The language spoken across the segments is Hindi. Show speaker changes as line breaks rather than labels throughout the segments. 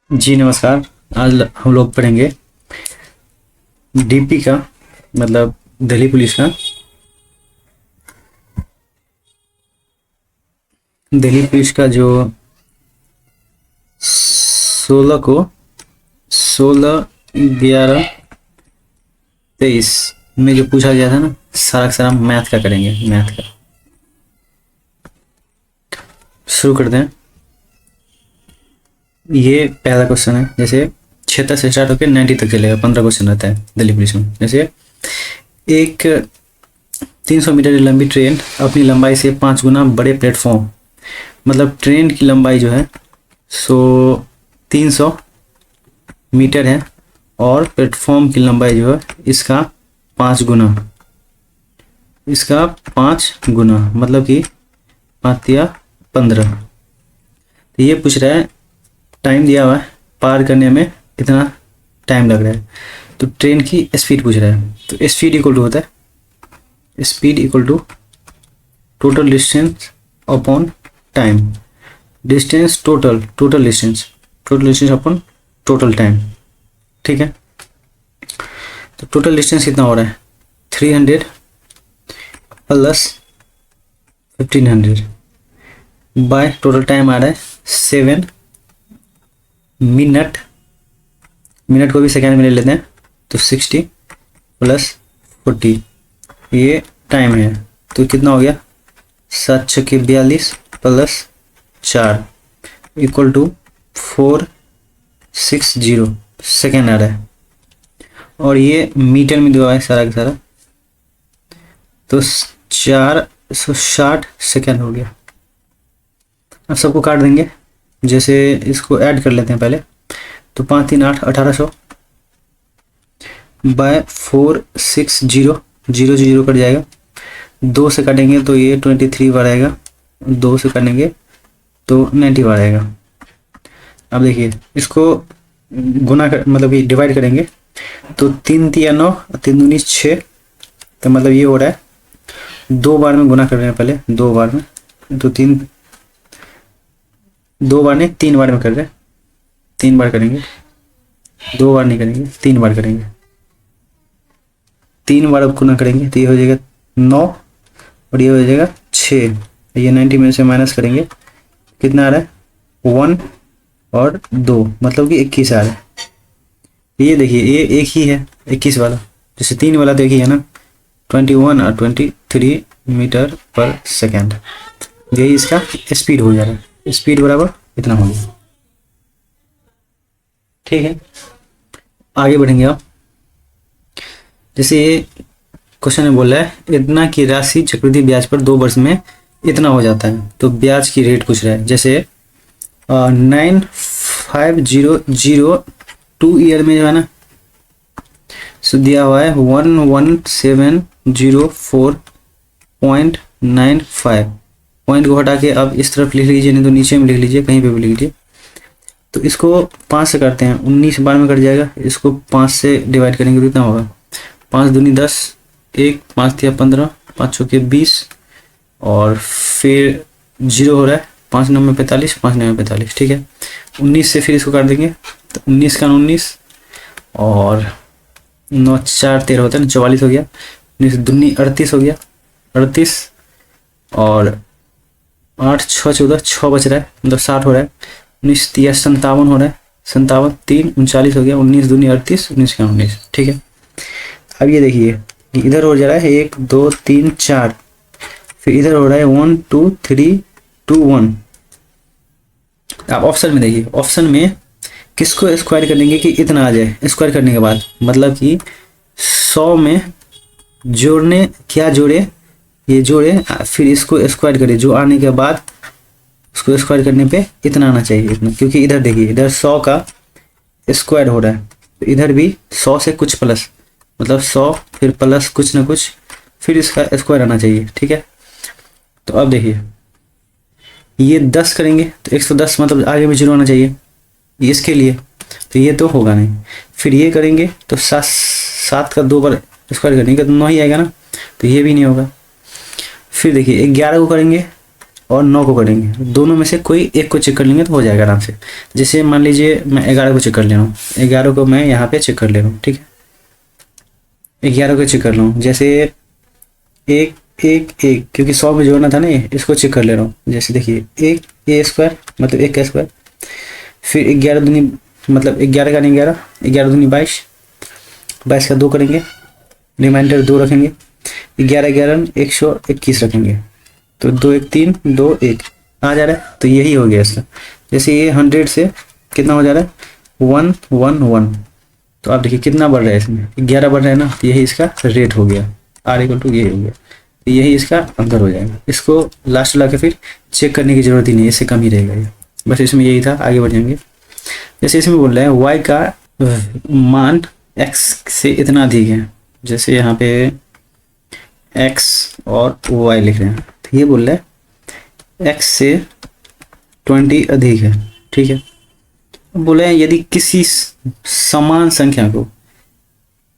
जी नमस्कार। आज हम लोग पढ़ेंगे डीपी का मतलब दिल्ली पुलिस का। दिल्ली पुलिस का जो 16 11 23 में जो पूछा गया था ना, सारा का सारा मैथ का करेंगे। मैथ का शुरू करते हैं। ये पहला क्वेश्चन है। जैसे 76 से स्टार्ट होकर 90 तक चलेगा। 15 क्वेश्चन रहता है दिल्ली पुलिस में। जैसे एक 300 मीटर की लंबी ट्रेन अपनी लंबाई से 5 गुना बड़े प्लेटफॉर्म, मतलब ट्रेन की लंबाई जो है 300 मीटर है और प्लेटफॉर्म की लंबाई जो है इसका 5 गुना, इसका 5 गुना मतलब कि 5 या 15। तो ये पूछ रहा है टाइम दिया हुआ है, पार करने में इतना टाइम लग रहा है। तो ट्रेन की स्पीड पूछ रहा है। तो स्पीड इक्वल टू होता है speed equal to total distance upon time. Distance total distance upon total time. ठीक है। तो टोटल डिस्टेंस कितना हो रहा है 300 प्लस 1500 बाय टोटल टाइम आ रहा है 7 मिनट। मिनट को भी सेकेंड में ले लेते हैं तो 60 प्लस 40 ये टाइम है। तो कितना हो गया 7 छक्के 42 प्लस 4 इक्वल टू 460 सेकेंड आ रहा है। और ये मीटर में दिया है सारा का सारा, तो 460 सेकेंड हो गया। अब सबको काट देंगे। जैसे इसको ऐड कर लेते हैं पहले। तो 5 3 8 1800 बाय 460 जीरो जीरो कट जाएगा। 2 से काटेंगे तो ये 23 बार आएगा। 2 से काटेंगे तो 90 बार आएगा। अब देखिए इसको गुना कर मतलब कि डिवाइड करेंगे तो 3 3 9 3 दूनी 6। तो मतलब ये हो रहा है 2 बार में गुना कर रहे हैं पहले 2 बार में। तो 2 बार नहीं 3 बार में कर रहे हैं। 3 बार करेंगे 2 बार नहीं करेंगे 3 बार करेंगे। 3 बार अब गुना करेंगे तो ये हो जाएगा 9 और ये हो जाएगा 6। ये 90 में से माइनस करेंगे कितना आ रहा है 1 और 2 मतलब कि 21 आ रहा है। ये देखिए ये एक ही है 21 वाला। जैसे 3 वाला तो एक ही है ना 21 और 23 मीटर पर सेकेंड। यही इसका स्पीड हो जा रहा है। स्पीड बराबर इतना हो गया। ठीक है। आगे बढ़ेंगे आप। जैसे ये क्वेश्चन में बोला है इतना की राशि चक्रवृद्धि ब्याज पर 2 वर्ष में इतना हो जाता है। तो ब्याज की रेट पूछ रहा है। जैसे 9500 ईयर में जो है ना सो दिया हुआ है 11704.95। पॉइंट को हटा के अब इस तरफ लिख लीजिए, नहीं तो नीचे में लिख लीजिए, कहीं पे भी लिख लीजिए। तो इसको 5 से करते हैं 19 बार में कट जाएगा। इसको 5 से डिवाइड करेंगे तो कितना होगा 5 दूनी 10 1 5 तिया 15 5 चौके 20 और फिर 0 हो रहा है 5 9 में 45 5 9 में 45। ठीक है। 19 से फिर इसको काट देंगे तो 19 का 19 और 9 4 13 होता है ना 44 हो गया। 19 दूनी 38 हो गया 38 और 8 6 14 6 बच रहा है मतलब 60 हो रहा है। 19 तिया 57 हो रहा है 57 3 39 हो गया। 19 दूनी 38 19 का 19। ठीक है। अब ये देखिए इधर हो जा रहा है 1 2 3 4 फिर इधर हो रहा है 1 2 3 2 1। आप ऑप्शन में देखिए। ऑप्शन में किसको स्क्वायर कर लेंगे कि इतना आ जाए। स्क्वायर करने के बाद मतलब कि 100 में जोड़ने क्या जोड़े ये जोड़े फिर इसको स्क्वायर करें जो आने के बाद उसको स्क्वायर करने पे इतना आना चाहिए इतना। क्योंकि इधर देखिए इधर 100 का स्क्वायर हो रहा है तो इधर भी 100 से कुछ प्लस मतलब 100 फिर प्लस कुछ ना कुछ फिर इसका स्क्वायर आना चाहिए। ठीक है। तो अब देखिए ये 10 करेंगे तो 110 मतलब आगे में 0 आना चाहिए ये इसके लिए। तो ये तो होगा नहीं। फिर ये करेंगे तो 7 का 2 बार स्क्वायर करेंगे तो 9 ही आएगा ना। तो ये भी नहीं होगा। फिर देखिए 11 को करेंगे और 9 को करेंगे, दोनों में से कोई एक को चेक कर लेंगे तो हो जाएगा आराम से। जैसे मान लीजिए मैं 11 को चेक कर ले रहा हूँ, 11 को मैं यहाँ पे चेक कर ले रहा हूँ, ठीक है, 11 को चेक कर रहा हूँ। जैसे एक एक एक, क्योंकि 100 में जोड़ना था ना, इसको चेक कर ले रहा हूँ। जैसे देखिए एक ए स्क्वायर मतलब एक का स्क्वायर, फिर 11 दूनी मतलब 11 का नहीं 11, 11 दूनी 22, 22 का 2 करेंगे, रिमाइंडर 2 रखेंगे, 11 11 121 रखेंगे, तो 2 1 3 2 1 आ जा रहा है। तो यही हो गया इसका। जैसे ये 100 से कितना हो जा रहा है 1 1 1, तो आप देखिए कितना बढ़ रहा है इसमें, 11 बढ़ रहा है ना, तो यही इसका रेट हो गया, R इक्वल टू यही हो गया, तो यही इसका आंसर हो जाएगा। इसको लास्ट ला के फिर चेक करने की जरूरत ही नहीं है, इससे कम ही रहेगा ये, बस इसमें यही था। आगे बढ़ जाएंगे। जैसे इसमें बोल रहे हैं y का मान x से इतना अधिक है, जैसे यहाँ पे x और y लिख रहे हैं, तो ये बोल रहे हैं x से 20 अधिक है, ठीक है। बोले हैं यदि किसी समान संख्या को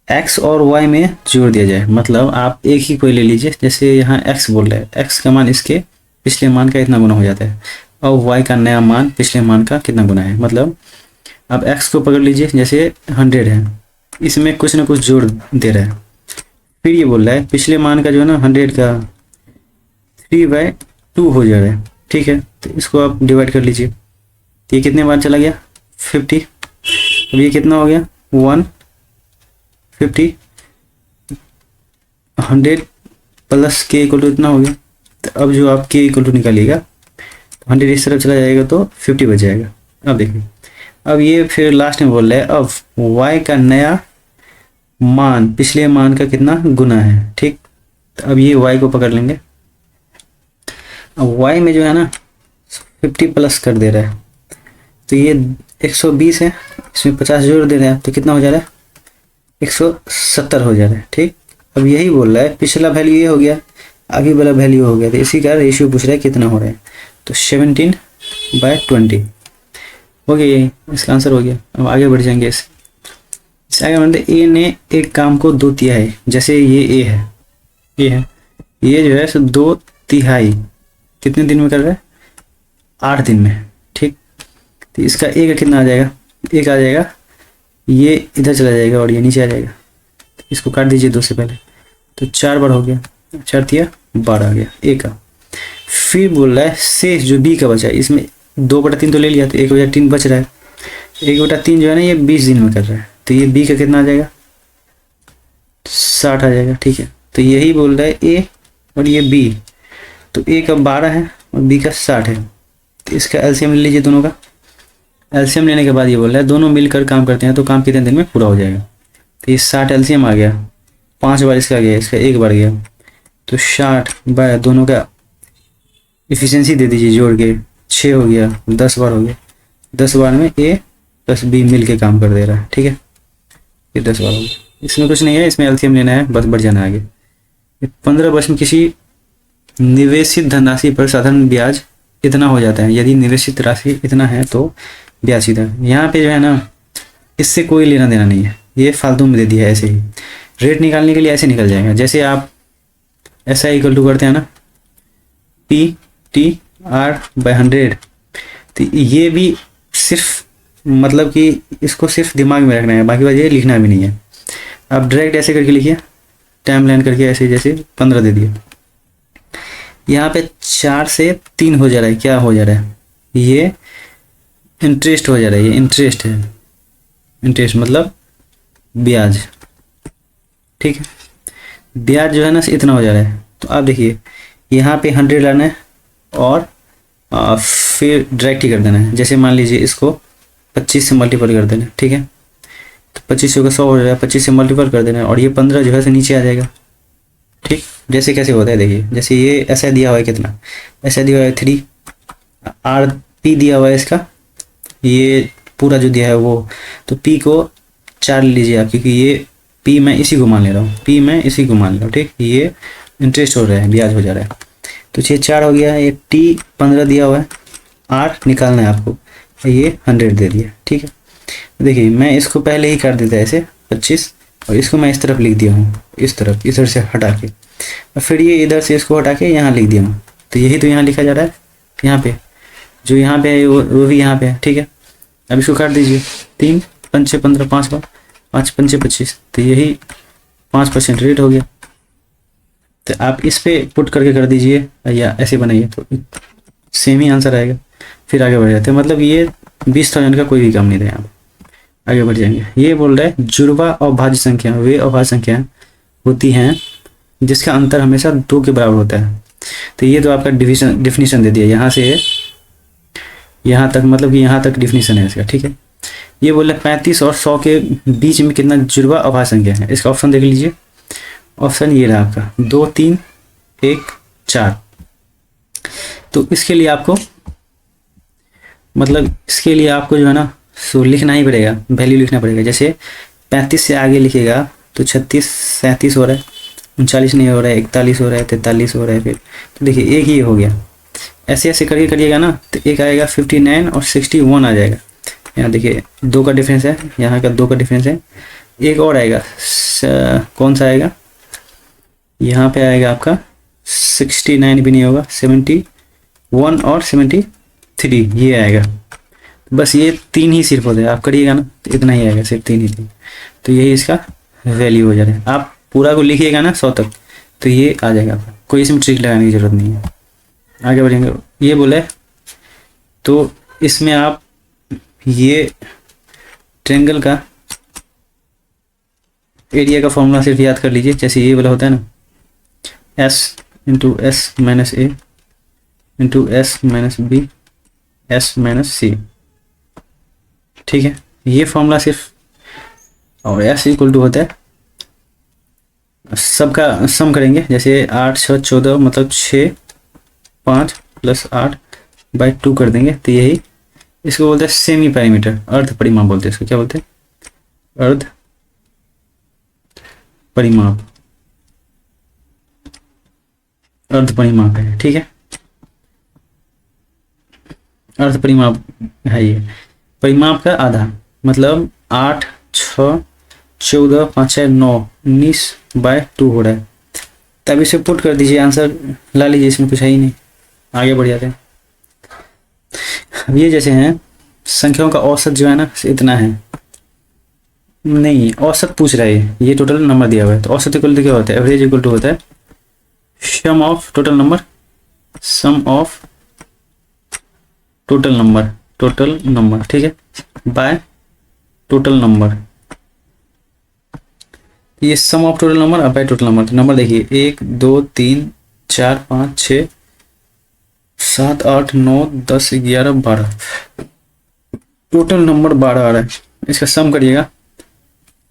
x और y में जोड़ दिया जाए, मतलब आप एक ही कोई ले लीजिए, जैसे यहाँ x बोल रहे हैं, x का मान इसके पिछले मान का इतना गुना हो जाता है, और y का नया मान पिछले मान का कितना गुना है। मतलब आप x को पकड़ लीजिए, जैसे 100 है, इसमें कुछ ना कुछ जोड़ दे रहा है, फिर ये बोल रहा है पिछले मान का जो है ना 100 का 3/2 हो जा रहा है, ठीक है। तो इसको आप डिवाइड कर लीजिए, तो ये कितने बार चला गया 50, अब ये कितना हो गया 150, 100 प्लस k इक्वल टू इतना हो गया। तो अब जो आप k इक्वल टू निकालिएगा, तो 100 इस तरफ चला जाएगा तो 50 बच जाएगा। अब देखिए, अब ये फिर लास्ट में बोल रहा है अब y का नया मान पिछले मान का कितना गुना है, ठीक। तो अब ये y को पकड़ लेंगे, अब y में जो है ना 50 प्लस कर दे रहा है, तो ये 120 है, इसमें 50 जोड़ दे रहा है, तो कितना हो जा रहा है 170 हो जा रहा है, ठीक। अब यही बोल रहा है पिछला वैल्यू ये हो गया, आगे वाला वैल्यू हो गया, तो इसी का रेशियो पूछ रहा है कितना हो रहा है, तो 17/20 हो गया, यही इसका आंसर हो गया। अब आगे बढ़ जाएंगे। इससे आगे बढ़ते, ए ने एक काम को 2 तिहाई, जैसे ये ए है, ये जो है 2 तिहाई कितने दिन में कर रहा है 8 दिन में, ठीक। तो इसका ए का कितना आ जाएगा, एक आ जाएगा, ये इधर चला जाएगा और ये नीचे आ जाएगा, तो इसको काट दीजिए 2 से पहले, तो 4 बार हो गया, 4 तिया 12 आ गया ए का। फिर बोल रहा है शेष जो बी का बचा है, इसमें 2/3 तो ले लिया, तो 1/3 बच रहा है, 1/3 जो है ना ये 20 दिन में कर रहा है, तो ये बी का कितना आ जाएगा 60 आ जाएगा, ठीक है। तो यही बोल रहा है ए और ये बी, तो ए का 12 है और बी का 60 है, तो इसका एलसीएम ले लीजिए दोनों का। एलसीएम लेने के बाद ये बोल रहा है दोनों मिलकर काम करते हैं तो काम कितने दिन में पूरा हो जाएगा, तो ये 60 एलसीएम आ गया, 5 बार इसका गया, इसका 1 बार गया, तो 60 बाय दोनों का इफिशिएंसी दे दीजिए जोड़ के, 6 हो गया, 10 बार हो गया, 10 बार में ए प्लस बी मिल के काम कर दे रहा है, ठीक है। ये 10 बार हो गया, इसमें कुछ नहीं है, इसमें एलसीएम लेना है, बस बढ़ जाना आगे। 15 वर्ष में किसी निवेशित धनराशि पर साधारण ब्याज इतना हो जाता है, यदि निवेशित राशि इतना है तो ब्याज सीधा। यहाँ पे जो है ना इससे कोई लेना देना नहीं है, ये फालतू में दे दिया है, ऐसे ही रेट निकालने के लिए ऐसे निकल जाएगा। जैसे आप ऐसा इक्वल टू करते हैं ना PTR/100, तो ये भी सिर्फ मतलब कि इसको सिर्फ दिमाग में रखना है, बाकी बात ये लिखना भी नहीं है। आप डायरेक्ट ऐसे करके लिखिए, टाइम लाइन करके ऐसे, जैसे 15 दे दिए, यहाँ पे 4 से 3 हो जा रहा है, क्या हो जा रहा है ये इंटरेस्ट हो जा रहा है, ये इंटरेस्ट है, इंटरेस्ट मतलब ब्याज, ठीक है। ब्याज जो है ना इतना हो जा रहा है, तो आप देखिए यहाँ पे 100 लाना है और फिर डायरेक्ट ही कर देना है। जैसे मान लीजिए इसको 25 से मल्टीपल कर देना है, ठीक है, तो 25 का 100 हो जाएगा, 25 से मल्टीपल कर देना है, और ये 15 जो है से नीचे आ जाएगा, ठीक। जैसे कैसे होता है देखिए, जैसे ये ऐसा दिया हुआ है, कितना ऐसा दिया हुआ है 3, RP दिया हुआ है इसका, ये पूरा जो दिया है वो, तो P को 4 लीजिए आप, क्योंकि ये P मैं इसी को मान ले रहा हूँ, P मैं इसी को मान ले रहा हूँ, ठीक। ये इंटरेस्ट हो रहा है, ब्याज हो जा रहा है, तो ये 4 हो गया, ये T 15 दिया हुआ है, R निकालना है आपको, ये 100 दे दिया, ठीक है। देखिए मैं इसको पहले ही कर देता है ऐसे 25, और इसको मैं इस तरफ लिख दिया हूँ, इस तरफ इधर से हटा के, और फिर ये इधर से इसको हटा के यहाँ लिख दिया हूँ, तो यही तो यहाँ लिखा जा रहा है, यहाँ पे जो यहाँ पे है वो भी यहाँ पे है, ठीक है। अब इसको काट दीजिए, 3 5 6 15, 5 5 5 25, तो यही 5% रेट हो गया। तो आप इस पे पुट करके कर दीजिए या ऐसे बनाइए तो सेम ही आंसर आएगा। फिर आगे बढ़ जाते हैं, मतलब ये 20,000 का कोई भी काम नहीं था यहाँ। आगे बढ़ जाएंगे। ये बोल रहा है जुड़वा अभाज्य संख्या वे अभाज्य संख्या होती हैं जिसका अंतर हमेशा 2 के बराबर होता है। तो ये तो आपका डिफिनीशन दे दिया यहाँ से यहाँ तक, मतलब कि यहाँ तक डिफिनीशन है इसका, ठीक है। ये बोल रहे 35 और 100 के बीच में कितना जुड़वा अभाज्य संख्या है। इसका ऑप्शन देख लीजिए। ऑप्शन ये रहा आपका 2 3 1 4। तो इसके लिए आपको, मतलब इसके लिए आपको जो है ना सो लिखना ही पड़ेगा, वैल्यू लिखना पड़ेगा। जैसे 35 से आगे लिखेगा तो 36 37 हो रहा है, 39 नहीं हो रहा है, 41 हो रहा है, 43 हो रहा है। फिर तो देखिए एक ये हो गया, ऐसे ऐसे करके करिएगा ना तो एक आएगा 59 और 61 आ जाएगा। यहाँ देखिए 2 का डिफरेंस है, यहाँ का 2 का डिफरेंस है। एक और आएगा, कौन सा आएगा, यहाँ पे आएगा आपका 69 भी नहीं होगा, 71 और 73 ये आएगा। बस ये 3 ही सिर्फ होते हैं, आप करिएगा ना तो इतना ही आएगा, सिर्फ 3 ही थे। तो यही इसका वैल्यू हो जा रहा है। आप पूरा को लिखिएगा ना 100 तक तो ये आ जाएगा आपका, कोई इसमें ट्रिक लगाने की जरूरत नहीं है। आगे बढ़ेंगे। ये बोले तो इसमें आप ये ट्रायंगल का एरिया का फॉर्मूला सिर्फ याद कर लीजिए। जैसे ये वाला होता है ना, S into S minus A into S minus B S minus C, ठीक है। ये फॉर्मूला सिर्फ, और S इक्वल टू होता है सबका सम करेंगे। जैसे 8 6 14 मतलब 6 5 प्लस 8 बाई 2 कर देंगे। तो यही इसको बोलते हैं सेमी पैरामीटर, अर्ध परिमाप बोलते हैं इसको। क्या बोलते हैं? अर्ध परिमाप, अर्ध परिमाप है, ठीक है। अर्ध परिमाप है ये, परिमाप का आधा, मतलब 8 6 14 5 6 9 19 बाय 2 हो रहा है। तब इसे पुट कर दीजिए, आंसर ला लीजिए, इसमें कुछ है ही नहीं। आगे बढ़ जाते हैं। अब ये जैसे हैं संख्याओं का औसत जो है ना इतना है, नहीं औसत पूछ रहा है, ये टोटल नंबर दिया हुआ है। तो औसत इक्वल टू क्या होता है? एवरेज इक्वल टू होता है sum of total number, sum of total number, ठीक है, बाय टोटल नंबर। ये sum of total number by total number. तो नंबर देखिए 1 2 3 4 5 6 7 8 9 10 11 12, टोटल नंबर 12 आ रहा है। इसका सम करिएगा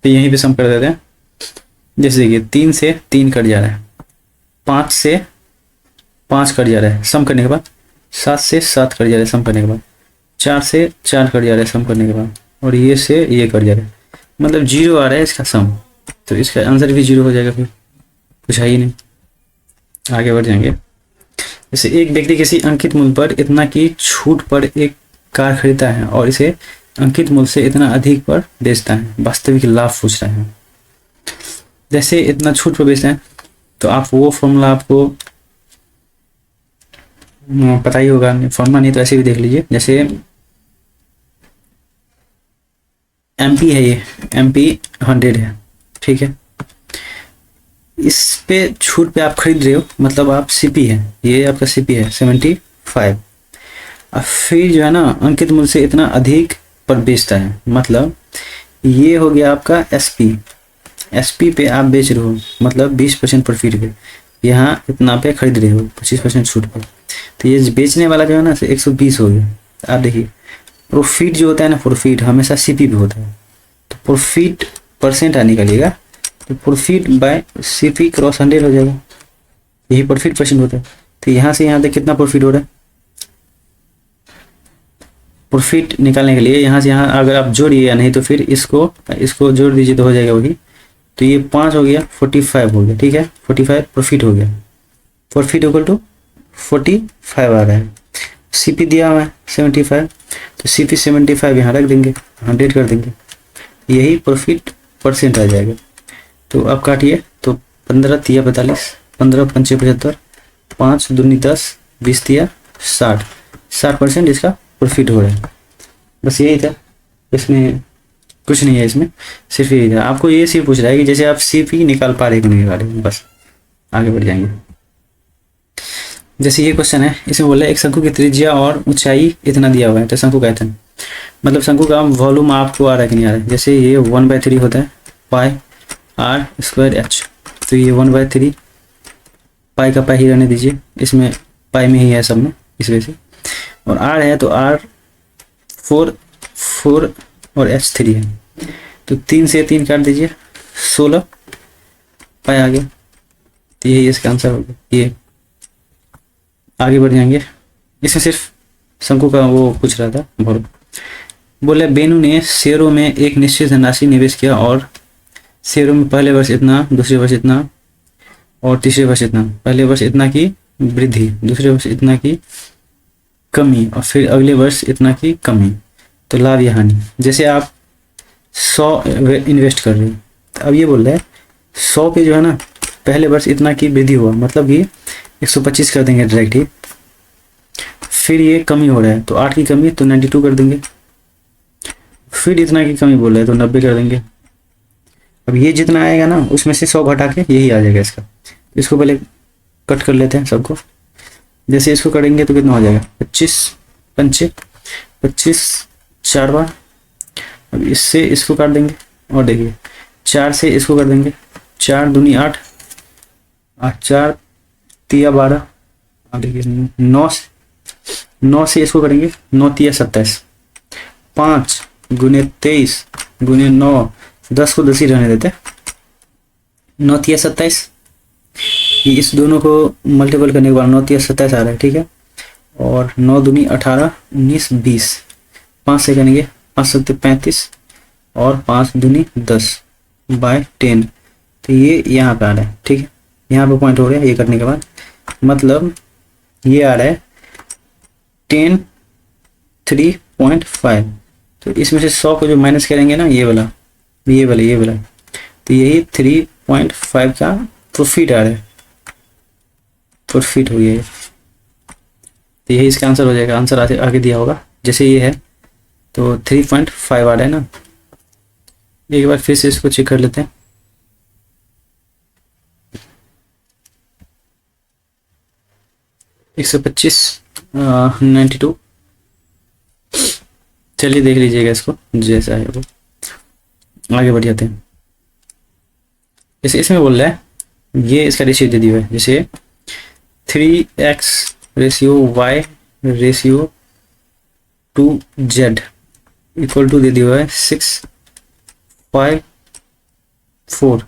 तो यहीं पे सम कर देते हैं। जैसे देखिए 3 से 3 कट जा रहा है, 5 से 5 कट जा रहा है सम करने के बाद, 7 से 7 कट जा रहा है सम करने के बाद, 4 से 4 कट जा रहा है सम करने के बाद, और ये से ये कट जा रहा है, मतलब 0 आ रहा है इसका सम। तो इसका आंसर भी 0 हो जाएगा, फिर कुछ है ही नहीं। आगे बढ़ जाएंगे। जैसे एक व्यक्ति किसी अंकित मूल्य पर इतना की छूट पर एक कार खरीदता है और इसे अंकित मूल्य से इतना अधिक पर बेचता है, वास्तविक लाभ पूछ रहे हैं। जैसे इतना छूट पर बेचते हैं तो आप वो फॉर्मूला आपको पता ही होगा, फॉर्मूला नहीं तो ऐसे भी देख लीजिए। जैसे MP है, ये MP 100 है, ठीक है। इस पे छूट पे आप खरीद रहे हो, मतलब आप CP है, ये आपका CP है 75। अब फिर जो है ना अंकित मूल्य से इतना अधिक पर बेचता है, मतलब ये हो गया आपका SP पे आप बेच रहे हो, मतलब 20% प्रॉफिट पे, यहाँ इतना पे खरीद रहे हो 25% छूट पे। तो ये बेचने वाला जो है ना 120 हो गया। आप देखिए प्रॉफिट जो होता है ना, प्रॉफिट हमेशा CP पे होता है। तो प्रॉफिट परसेंट निकालिएगा तो प्रॉफिट बाय CP क्रॉस 100 हो जाएगा, यही प्रॉफिट परसेंट होता है। तो यहाँ से यहाँ तक कितना प्रॉफिट हो रहा है? प्रॉफिट निकालने के लिए यहाँ से यहाँ अगर आप जोड़िए या नहीं तो फिर इसको जोड़ दीजिए तो हो जाएगा वही। तो ये 5 हो गया, 45 हो गया, ठीक है। 45 प्रॉफिट हो गया, प्रॉफिट इक्वल टू 45 आ रहा है। CP दिया हुआ है 75, तो CP 75 यहाँ रख देंगे, 100 कर देंगे, यही प्रॉफिट परसेंट आ जाएगा। तो आप काटिए तो 15 3 45, 15 5 75, 5 दूनी 10, 20 दिया 60, 60% इसका प्रॉफिट हो रहा है। बस यही था, इसमें कुछ नहीं है, इसमें सिर्फ यही था। आपको ये सिर्फ पूछ रहा है कि जैसे आप CP निकाल पा रहे कि नहीं निकाल रहे, बस आगे बढ़ जाएंगे। जैसे ये क्वेश्चन है, इसमें बोला है एक शंकु की त्रिज्या और ऊंचाई इतना दिया हुआ है, तो शंकु का आयतन मतलब शंकु का वॉल्यूम आपको आ रहा है कि नहीं आ रहा है। जैसे ये 1/3 होता है पाई आर स्क्वायर एच, तो ये 1/3 पाई का पाई ही रहने दीजिए, इसमें पाई में ही है सब में, इस वजह से। और आर है तो आर 4 और एच 3 है, तो 3 से 3 काट दीजिए, 16 पाई आ गया, तो यही इसका आंसर होगा। ये आगे बढ़ जाएंगे। इसमें सिर्फ शंकु का वो पूछ रहा था भरो। बोले बेनू ने शेयरों में एक निश्चित धनराशि निवेश किया और शेयरों में पहले वर्ष इतना, दूसरे वर्ष इतना और तीसरे वर्ष इतना। पहले वर्ष इतना की वृद्धि, दूसरे वर्ष इतना की कमी और फिर अगले वर्ष इतना की कमी, तो लाभ या हानि। जैसे आप 100 इन्वेस्ट कर रहे हो, तो अब ये बोल रहा है 100 पे जो है ना पहले वर्ष इतना की वृद्धि हुआ, मतलब ये 125 कर देंगे डायरेक्ट ही। फिर ये कमी हो रहा है तो 8 की कमी तो 92 कर देंगे। फिर इतना की कमी बोल रहा है तो 90 कर देंगे। अब ये जितना आएगा ना उसमें से 100 घटा के यही आ जाएगा इसका। इसको पहले कट कर लेते हैं सबको। जैसे इसको करेंगे तो कितना हो जाएगा 25 पंचे 25 4 बार। अब इससे इसको काट देंगे और देखिए 4 से इसको कर देंगे, 4 दूनी 8 8 4 3 12। अब देखिए 9 से इसको करेंगे, 9 3 27, 5 गुने 23 गुने 9, 10 को 10 ही रहने देते, 9 3 27। ये इस दोनों को मल्टीपल करने के बाद 9 3 27 आ रहा है, ठीक है। और 9 दूनी 18 19 20, 5 से करेंगे 5 7 35 और 5 दूनी 10 बाय 10, तो ये यहाँ पे आ रहा है, ठीक है। यहाँ पे पॉइंट हो रहा है ये करने के बाद, मतलब ये आ रहा है 10 3.5। तो इसमें से 100 को जो माइनस करेंगे ना ये वाला, तो यही 3.5 का प्रॉफिट आ रहा है, प्रॉफिट हो गया। तो यही इसका आंसर हो जाएगा। आंसर आगे दिया होगा, जैसे ये है तो 3.5 आ रहा है ना। एक बार फिर से इसको चेक कर लेते हैं। $125 92। चलिए देख लीजिएगा इसको जैसा है वो, आगे बढ़ जाते हैं। जैसे इसमें बोल रहा है ये इसका रेशियो दे दिया है, जैसे 3x ratio y ratio 2z equal to दे दिया है 6 5 4।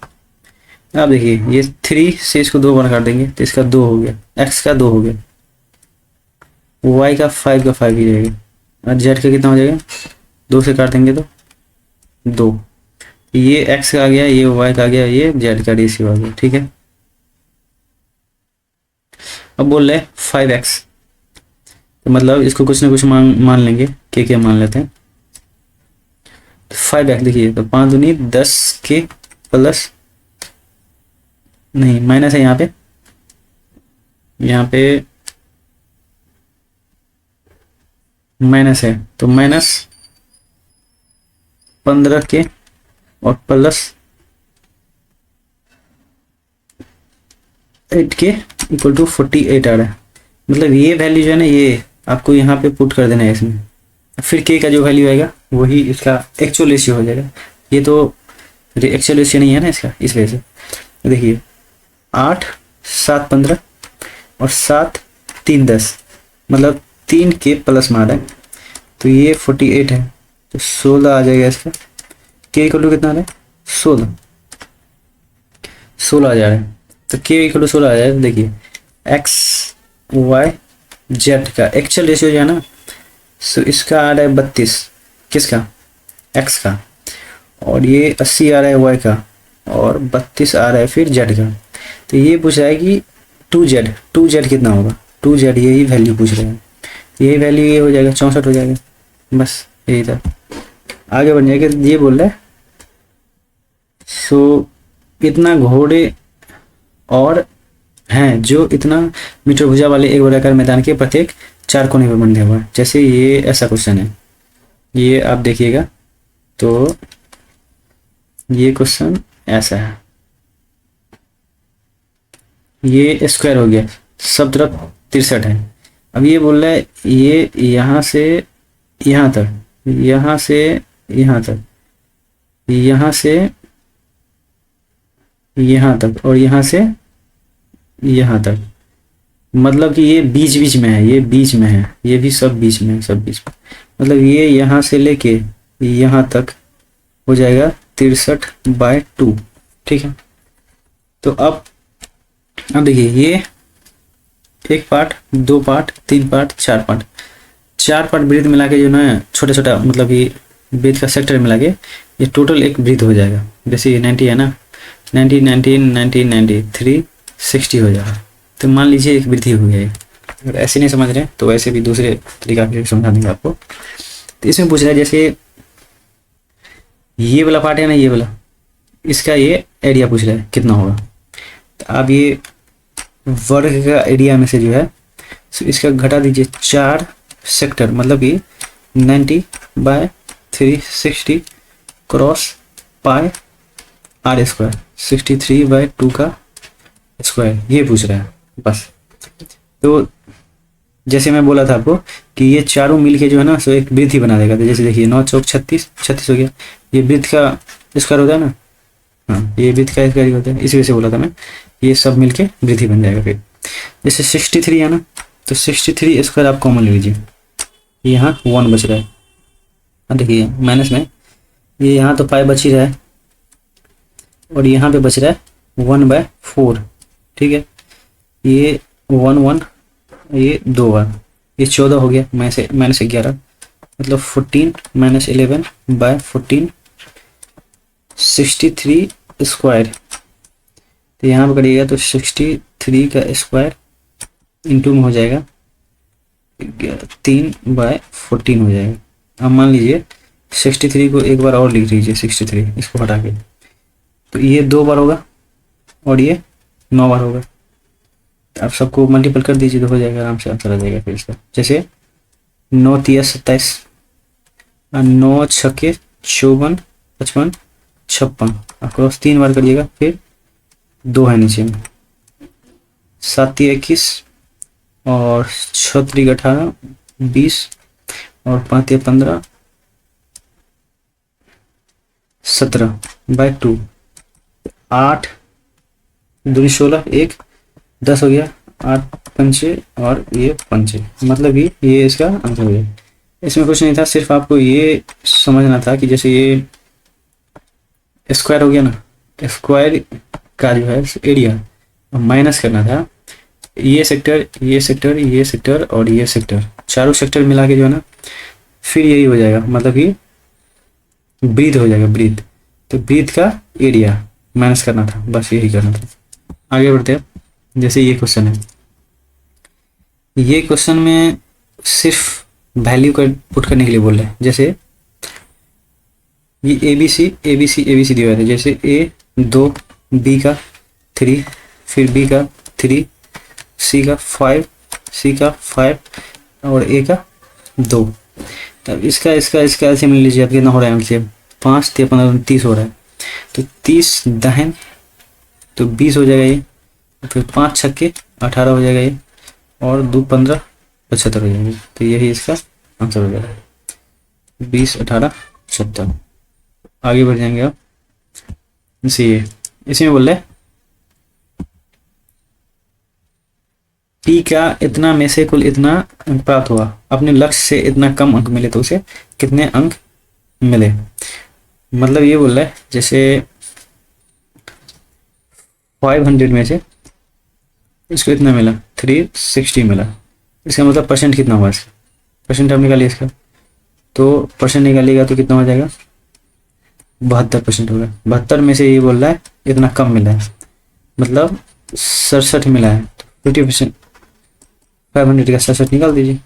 अब देखिए ये 3 से इसको 2 बार काट देंगे तो इसका 2 हो गया, x का 2 हो गया, y का 5 का 5 ही रहेगा और z का कितना हो जाएगा, 2 से काट देंगे तो 2। ये x का आ गया, ये y का आ गया, ये z का रेशियो आ गया, ठीक है। अब बोल रहे 5x, तो मतलब इसको कुछ ना कुछ मान लेंगे, क्या मान लेते हैं। 5x देखिए तो 5 दूनी 10 के प्लस नहीं माइनस है, यहाँ पे माइनस है तो माइनस 15 के और प्लस 8 के इक्वल टू 48 आ रहा है। मतलब ये वैल्यू जो है ना ये आपको यहाँ पे पुट कर देना है इसमें, फिर के का जो वैल्यू आएगा वही इसका एक्चुअल रेशियो हो जाएगा। ये तो एक्चुअल रेशियो नहीं है ना इसका, इस वजह से देखिए 8 7 15 और 7 3 10, मतलब 3 के प्लस में आ रहा है, तो ये 48 है तो 16 आ जाएगा इसका। के इक्वल टू कितना आ रहा है 16 आ जा रहा है, तो के इक्वल टू 16 आ जाएगा। देखिए एक्स वाई जेड का एक्चुअल रेशियो जो है ना, सो इसका आ रहा है 32, किसका एक्स का, और ये 80 आ रहा है वाई का, और 32 आ रहा है फिर जेड का। तो ये पूछ रहा है कि 2z कितना होगा, 2z यही वैल्यू पूछ रहे हैं, यही वैल्यू ये हो जाएगा 64 हो जाएगा, बस यही था। आगे बढ़ जाएगा, ये बोल रहा है सो इतना घोड़े और हैं जो इतना मीटर भुजा वाले एक वर्गाकार मैदान के प्रत्येक 4 कोने पर बंधे हुए हैं। जैसे ये ऐसा क्वेश्चन है, ये आप देखिएगा तो ये क्वेश्चन ऐसा है, ये स्क्वायर हो गया, सब तरफ 63 है। अब ये बोल रहा है ये यहाँ से यहाँ तक, यहाँ से यहाँ तक, यहाँ से यहाँ तक और यहाँ से यहाँ तक, मतलब कि ये बीच बीच में है, ये बीच में है, ये भी सब बीच में है, सब बीच में, मतलब ये यहाँ से लेके यहाँ तक हो जाएगा 63/2। ठीक है, तो अब देखिए ये एक part, 2 part, 3 part, 4 part, 4 part वृत्त मिला के जो ना छोटा छोटा मतलब कि वृत्त का सेक्टर मिला के ये टोटल एक वृत्त हो जाएगा। जैसे ये 90 है ना, 90, 19, 19, 93, 60 हो जाएगा। तो मान लीजिए एक वृद्धि हो गई। अगर ऐसे नहीं समझ रहे तो वैसे भी दूसरे तरीका से समझा देंगे आपको। तो इसमें पूछ रहा है जैसे ये वाला पार्ट है ना, ये वाला, इसका ये एरिया पूछ रहा है कितना होगा। तो आप ये वर्ग का एरिया में से जो है तो इसका घटा दीजिए 4 सेक्टर, मतलब कि 90/360 क्रॉस पाई r स्क्वायर, 63/2 का स्क्वायर, ये पूछ रहा है बस। तो जैसे मैं बोला था आपको कि ये चारों मिलके जो है ना सो एक वृत्त ही बना देगा। तो जैसे देखिए 9 चौक 36, 36 हो गया, ये वृत्त का स्क्वायर होता है ना, हाँ ये वृत्त का स्क्वायर होता है, इस वजह से बोला था मैं, ये सब मिलके वृत्त ही बन जाएगा। फिर जैसे 63 है ना, तो 63 स्क्वायर आप कॉमन ले लीजिए, यहाँ 1 बच रहा है। अब देखिए माइनस में ये यहाँ तो पाई बच ही रहा है और यहाँ पे बच रहा है 1/4। ठीक है, ये 1 1, ये 2 बार, ये 14 हो गया, -11, मतलब 14 - 11/14, 63 स्क्वायर। तो यहाँ पर करिएगा तो 63 का स्क्वायर इंटू में हो जाएगा 3/14 हो जाएगा। अब मान लीजिए 63 को एक बार और लिख लीजिए, 63 इसको हटा के, तो ये 2 बार होगा और ये 9 बार होगा। तो आप सबको मल्टीपल कर दीजिए तो हो जाएगा, आराम से आंसर आ जाएगा। फिर इसका जैसे 9 3 27, 9 6 54, 55, 56, क्रॉस 3 बार करिएगा, फिर 2 है नीचे में, 7 3 21 और 6 3 18, 20 और 5 3 15, 17/2, 8 2 16, 1 10 हो गया, 8 पंचे और ये पंचे, मतलब कि ये इसका आंसर हो गया। इसमें कुछ नहीं था, सिर्फ आपको ये समझना था कि जैसे ये स्क्वायर हो गया ना, स्क्वायर का जो है एरिया माइनस करना था, ये सेक्टर, ये सेक्टर, ये सेक्टर और ये सेक्टर, चारों सेक्टर मिला के जो है ना फिर यही हो जाएगा, मतलब कि वृत्त हो जाएगा, वृत्त। तो वृत्त का एरिया माइनस करना था, बस यही करना था। आगे बढ़ते हैं। जैसे ये क्वेश्चन है, ये क्वेश्चन में सिर्फ वैल्यू का पुट करने के लिए बोल रहे हैं। जैसे ये ABC दिया हुआ है, जैसे A 2, B का 3, फिर B का 3, C का 5, C का 5 और A का 2। तब इसका ऐसे मिल लीजिए, आप कितना हो रहा है, मतलब 5 3 15 30 हो रहा है। तो 30 दाहिन तो 20 हो जाएगा ये, फिर 5 छक्के 18 हो जाएगा ये, और 2 15 75 हो जाएगी। तो यही इसका आंसर हो जाएगा, 20 18 70। आगे बढ़ जाएंगे आप। इसी इसमें बोल रहे P का इतना में से कुल इतना अंक प्राप्त हुआ, अपने लक्ष्य से इतना कम अंक मिले तो उसे कितने अंक मिले। मतलब ये बोल रहा है जैसे 500 में से इसको इतना मिला, 360 मिला, इसका मतलब परसेंट कितना हुआ, इसका परसेंट आप निकालिए इसका। तो परसेंट निकालिएगा तो कितना हो जाएगा, 72% होगा। 72 में से ये बोल रहा है इतना कम मिला है, मतलब 67 मिला है। तो 50%, 500 का 67 निकाल दीजिए,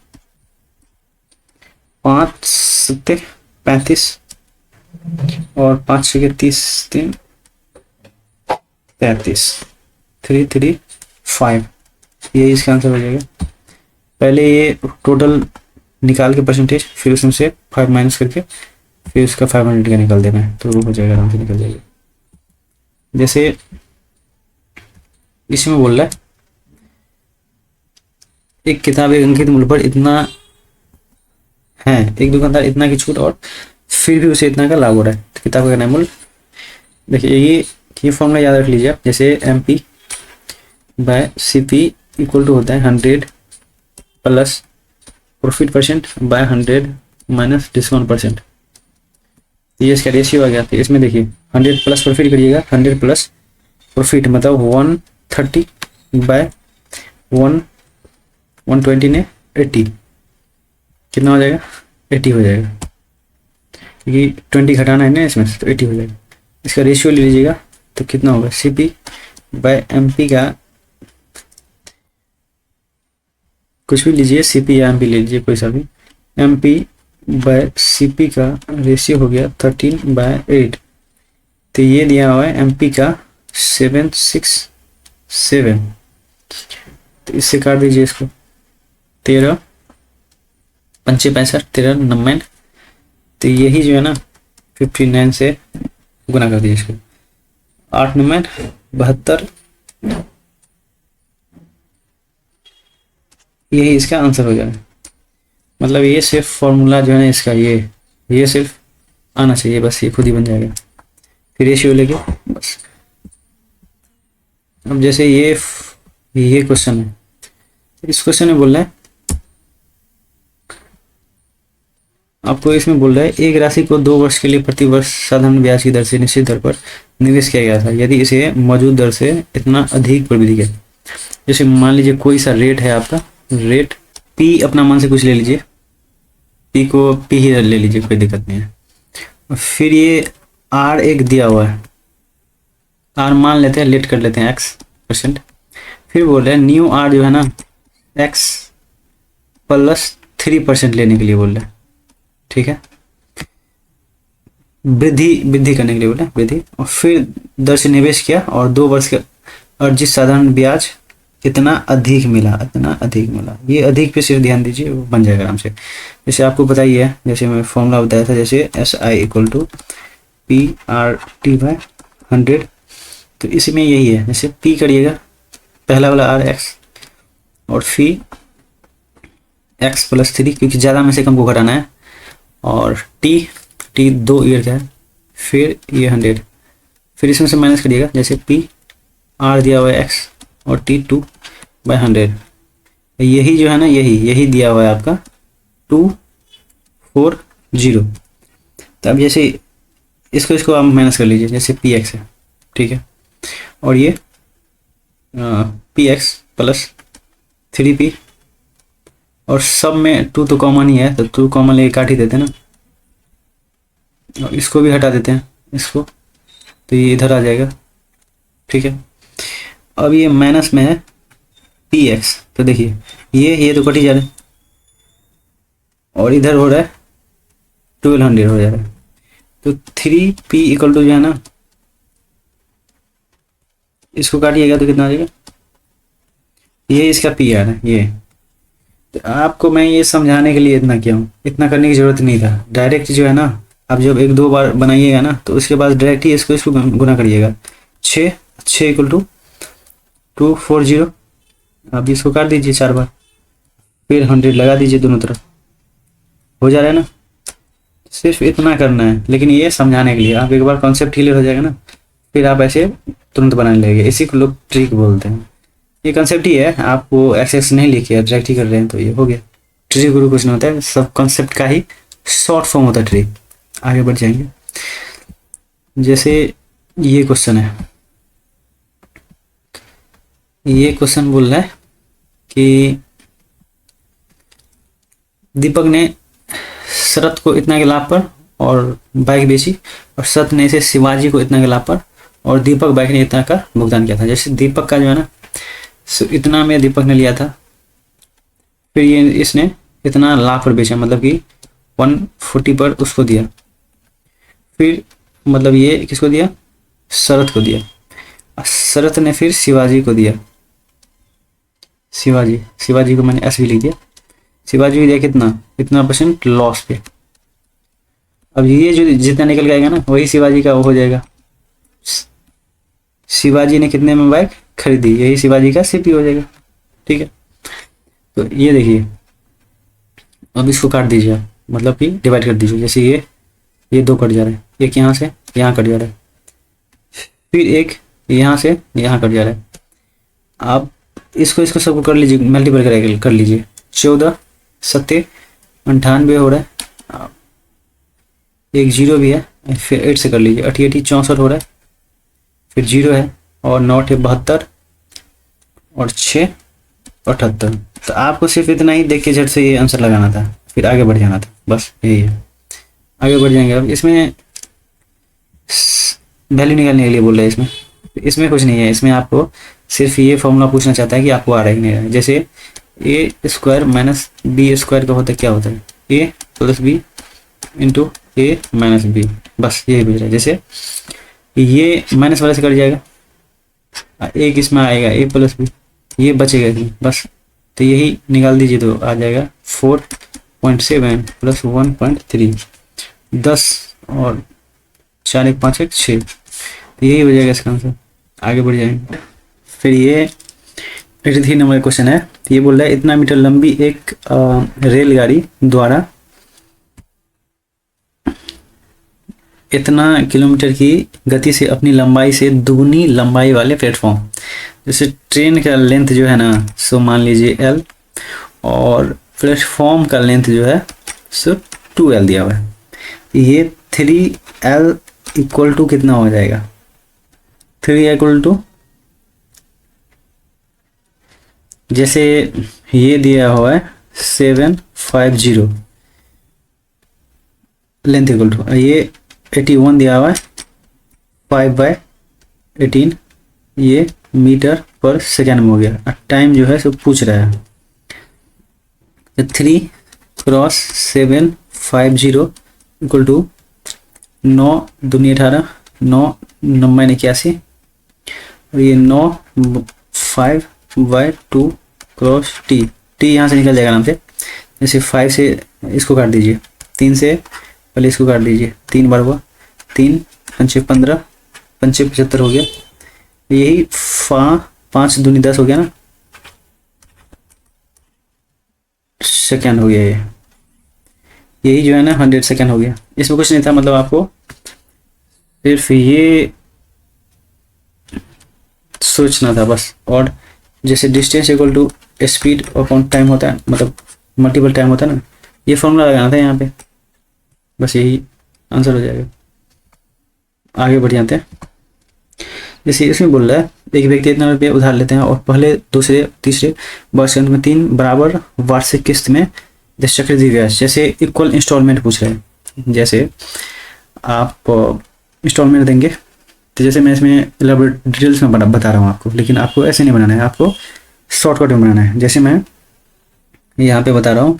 5 7 35 और 5 6 30 3 35, 3 3 5, ये इसका आंसर हो जाएगा। पहले ये टोटल निकाल के परसेंटेज, फिर उसमें से 5 माइनस करके फिर उसका 500 का निकाल देना है, तो वो हो जाएगा, आराम से निकल जाएगा। जैसे इसमें बोल रहा है एक किताब एक अंकित मूल्य पर इतना है, एक दुकानदार इतना की छूट और फिर भी उसे इतना का लाभ हो रहा है, तो किताब का मूल्य। देखिए ये फॉर्मूला याद रख लीजिए आप। जैसे M P by C P equal to होता है 100 plus profit percent by 100 minus discount percent, ये इसका रेशियो आ गया। तो इसमें देखिए 100 प्लस प्रॉफिट करिएगा, 100 प्लस प्रॉफिट मतलब 130 बाय 120 ने 80, कितना हो जाएगा? 80 हो जाएगा, क्योंकि 20 घटाना है ना इसमें से, तो 80 हो जाएगा। इसका रेशियो ले लीजिएगा तो कितना होगा? C P by M P का कुछ भी लीजिए, सी पी या एम पी ले लीजिए कोई सा भी। M P by C P का रेशियो हो गया 13/8, तो ये दिया हुआ है एम पी का 767, तो इससे काट दीजिए इसको, 13 पंचे 65, 13 99, तो यही जो है ना 59 से गुना कर दीजिए इसको, 8 9 72, यही इसका आंसर हो जाएगा। मतलब ये सिर्फ फॉर्मूला जो है ना इसका, ये सिर्फ आना चाहिए, बस ये खुद ही बन जाएगा। फिर रेशियो लेके बस। अब जैसे ये क्वेश्चन है, इस क्वेश्चन में बोल रहा है आपको, इसमें बोल रहा है एक राशि को 2 वर्ष के लिए प्रति वर्ष साधारण ब्याज की दर से निश्चित दर पर निवेश किया गया था, यदि इसे मौजूद दर से इतना अधिक प्रवृद्धि है। जैसे मान लीजिए कोई सा रेट है आपका, रेट पी अपना मन से कुछ ले लीजिए, पी को पी ही ले लीजिए, कोई दिक्कत नहीं है। फिर ये आर एक दिया हुआ है, आर मान लेते हैं, लेट कर लेते हैं एक्स %। फिर बोल रहे हैं न्यू आर जो है ना एक्स प्लस 3% लेने के लिए बोल रहे हैं, ठीक है, वृद्धि करने के लिए बोला वृद्धि, और फिर दर से निवेश किया और 2 वर्ष के अर्जित साधारण ब्याज इतना अधिक मिला, ये अधिक पे सिर्फ ध्यान दीजिए, वो बन जाएगा आराम से। जैसे आपको पता ही है, जैसे मैं फॉर्मूला बताया था, जैसे S I equal to P R T by 100, तो इसमें यही है। जैसे पी करिएगा पहला वाला आर एक्स और फिर एक्स प्लस 3, क्योंकि ज़्यादा में से कम को घटाना है, और टी 2 ईयर का है, फिर ये 100, फिर इसमें से माइनस करिएगा। जैसे पी आर दिया हुआ है एक्स और टी 2/100, यही जो है ना यही दिया हुआ है आपका 240। तो अब जैसे इसको आप माइनस कर लीजिए, जैसे पी एक्स है, ठीक है, और ये पी एक्स प्लस 3p, और सब में 2 तो कॉमन ही है, तो 2 कॉमन लेके काट ही देते हैं ना, और इसको भी हटा देते हैं इसको, तो ये इधर आ जाएगा, ठीक है। अब ये माइनस में है पी एक्स, तो देखिए ये तो कट ही जा रहा है, और इधर हो रहा है 1200 हो जा रहा है, तो 3p इक्वल टू जो है ना, इसको काटिएगा तो कितना आ जाएगा? ये इसका पी आर है ये। तो आपको मैं ये समझाने के लिए इतना किया हूँ, इतना करने की जरूरत नहीं था। डायरेक्ट जो है ना, आप जब 1-2 बार बनाइएगा ना, तो उसके बाद डायरेक्ट ही इसको गुना करिएगा। 6 इक्वल टू 240, अब इसको काट दीजिए 4 बार, फिर 100 लगा दीजिए दोनों तरफ, हो जा रहा है ना। सिर्फ इतना करना है, लेकिन ये समझाने के लिए। आप एक बार कॉन्सेप्ट क्लियर हो जाएगा ना, फिर आप ऐसे तुरंत बनाने लगेंगे। इसी को लोग ट्रिक बोलते हैं। ये कंसेप्ट ही है, आपको एक्सेस नहीं लिखे, डायरेक्ट ही कर रहे हैं, तो ये हो गया। ट्रिक गुरु कुछ नहीं होता है, सब कंसेप्ट का ही शॉर्ट फॉर्म होता है ट्रिक। आगे बढ़ जाएंगे। जैसे ये क्वेश्चन है, ये क्वेश्चन बोल रहा है कि दीपक ने शरत को इतना के लाभ पर और बाइक बेची, और शरत ने इसे शिवाजी को इतना के लाभ पर, और दीपक बाइक ने इतना का भुगतान किया था। जैसे दीपक का जो है ना, इतना में दीपक ने लिया था, फिर ये इसने इतना लाभ पर बेचा, मतलब कि 140 पर उसको दिया, फिर मतलब ये किसको दिया? शरत को दिया, शरत ने फिर शिवाजी को दिया, शिवाजी, शिवाजी को मैंने एस भी लिख दिया। शिवाजी भी दिया कितना, इतना परसेंट लॉस पे। अब ये जो जितना निकल जाएगा ना वही शिवाजी का वो हो जाएगा। शिवाजी ने कितने में बाइक खरीदी, यही शिवाजी का सीपी हो जाएगा। ठीक है, तो ये देखिए अब इसको काट दीजिए, मतलब कि डिवाइड कर दीजिए। जैसे ये दो कट जा रहे हैं, एक यहाँ से यहाँ कट जा रहा है, फिर एक यहाँ से यहाँ कट जा रहा है। आप इसको सबको कर लीजिए, मल्टीपल कर लीजिए। 14 7 98 हो रहा है, एक जीरो भी है, फिर 8 से कर लीजिए। 88 64 हो रहा है, फिर जीरो है, और 9 है 72, और 6 78। तो आपको सिर्फ इतना ही देख के झट से ये आंसर लगाना था, फिर आगे बढ़ जाना था, बस यही है। आगे बढ़ जाएंगे। अब इसमें वैल्यू निकालने के लिए बोल रहे हैं, इसमें कुछ नहीं है। इसमें आपको सिर्फ ये फॉर्मूला पूछना चाहता है कि आपको आ रहा है कि नहीं आ रहा है। जैसे ए स्क्वायर माइनस बी स्क्वायर का होता है, क्या होता है, A plus B into A minus B, बस यही पूछ रहा है। जैसे ये माइनस वाले से कट जाएगा, एक इसमें आएगा ए प्लस बी, ये बचेगा इसमें, बस तो यही निकाल दीजिए तो आ जाएगा 4.7 प्लस 1.3, 10 और 4 1 5 1 6, तो यही हो जाएगा इसका आंसर। आगे बढ़ जाएंगे। फिर ये 83 नंबर क्वेश्चन है। ये बोल रहा है इतना मीटर लंबी एक रेलगाड़ी द्वारा इतना किलोमीटर की गति से अपनी लंबाई से दुगनी लंबाई वाले प्लेटफॉर्म, जैसे ट्रेन का लेंथ जो है ना सो मान लीजिए L, और प्लेटफॉर्म का लेंथ जो है सो 2L दिया हुआ है। ये 3L इक्वल टू कितना हो जाएगा, 3 इक्वल टू, जैसे ये दिया हुआ है 750 लेंथ इक्वल टू, ये 81 दिया हुआ है 5/18, ये मीटर पर सेकेंड में हो गया। और टाइम जो है सब पूछ रहा है, 3 क्रॉस 750 इक्वल टू 9 दूनी 18, 9 9 81, और ये 9 5/2 क्रॉस टी, टी यहाँ से निकल जाएगा नाम से। जैसे 5 से इसको काट दीजिए, 3 से पहले इसको काट दीजिए, 3 बार हुआ, 3 5 15, 5 75 हो गया। यही 5 दूनी 10 हो गया ना, सेकेंड हो गया ये, यही जो है ना 100 सेकेंड हो गया। इसमें कुछ नहीं था, मतलब आपको सिर्फ ये सोचना था बस। और जैसे distance equal to speed upon time होता है, मतलब मल्टीपल टाइम होता है ना, ये फॉर्मूला लगाना था यहाँ पे, बस यही आंसर हो जाएगा। आगे बढ़ जाते हैं। जैसे इसमें बोल रहा है एक व्यक्ति इतना रुपये उधार लेते हैं और पहले दूसरे तीसरे वर्ष के अंत में 3 बराबर वार्षिक किस्त में चक्रवृद्धि ब्याज जैसे इक्वल इंस्टॉलमेंट पूछ रहे हैं। जैसे आप इंस्टॉलमेंट देंगे, तो जैसे मैं इसमें डिटेल्स में बता रहा हूँ आपको, लेकिन आपको ऐसे नहीं बनाना है, आपको शॉर्टकट में बनाना है। जैसे मैं यहाँ पे बता रहा हूँ,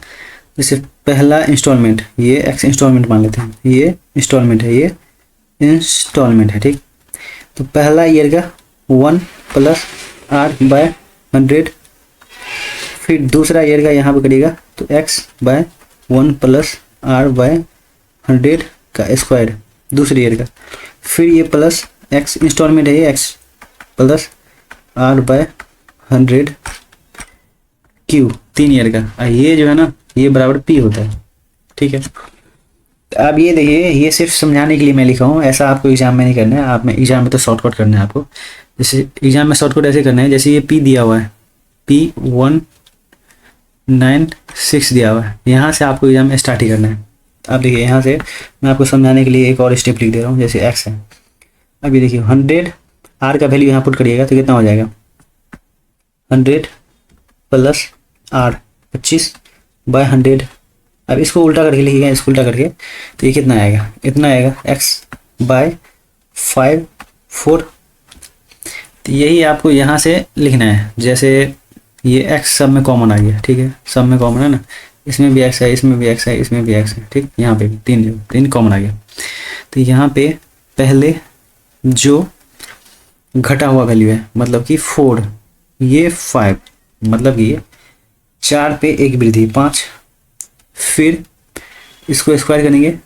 जैसे पहला इंस्टॉलमेंट, ये एक्स इंस्टॉलमेंट मान लेते हैं, ये इंस्टॉलमेंट है, ये इंस्टॉलमेंट है, ठीक। तो पहला ईयर का 1 + R/100, फिर दूसरा ईयर का यहाँ पे करिएगा तो x/1 + R/100 का स्क्वायर दूसरे ईयर का, फिर ये प्लस x इंस्टॉलमेंट है, ये x + R/100 Q 3 ईयर का, और ये जो है ना ये बराबर P होता है, ठीक है। अब ये देखिए, ये सिर्फ समझाने के लिए मैं लिखा हूँ, ऐसा आपको एग्जाम में नहीं करना है। आप में एग्जाम में तो शॉर्टकट करना है आपको। जैसे एग्जाम में शॉर्टकट ऐसे करना है, जैसे ये P दिया हुआ है, P196 दिया हुआ है, यहाँ से आपको एग्जाम में स्टार्ट ही करना है। अब देखिए यहाँ से मैं आपको समझाने के लिए एक और स्टेप लिख दे रहा हूँ। जैसे x है, अब ये देखिए 100 R का वैल्यू यहाँ पुट करिएगा तो कितना हो जाएगा, 100 + R 25/100। अब इसको उल्टा करके लिखिएगा, इसको उल्टा करके तो ये कितना आएगा, इतना आएगा x/5/4। तो यही आपको यहाँ से लिखना है। जैसे ये x सब में कॉमन आ गया, ठीक है, सब में कॉमन है ना, इसमें भी x है, इसमें भी x है, इसमें भी x है, ठीक, यहाँ पे भी तीन कॉमन आ गया। तो यहाँ पे पहले जो घटा हुआ वैल्यू है, मतलब कि 4, ये 5, मतलब कि 4 पे एक वृद्धि 5, फिर इसको स्क्वायर करेंगे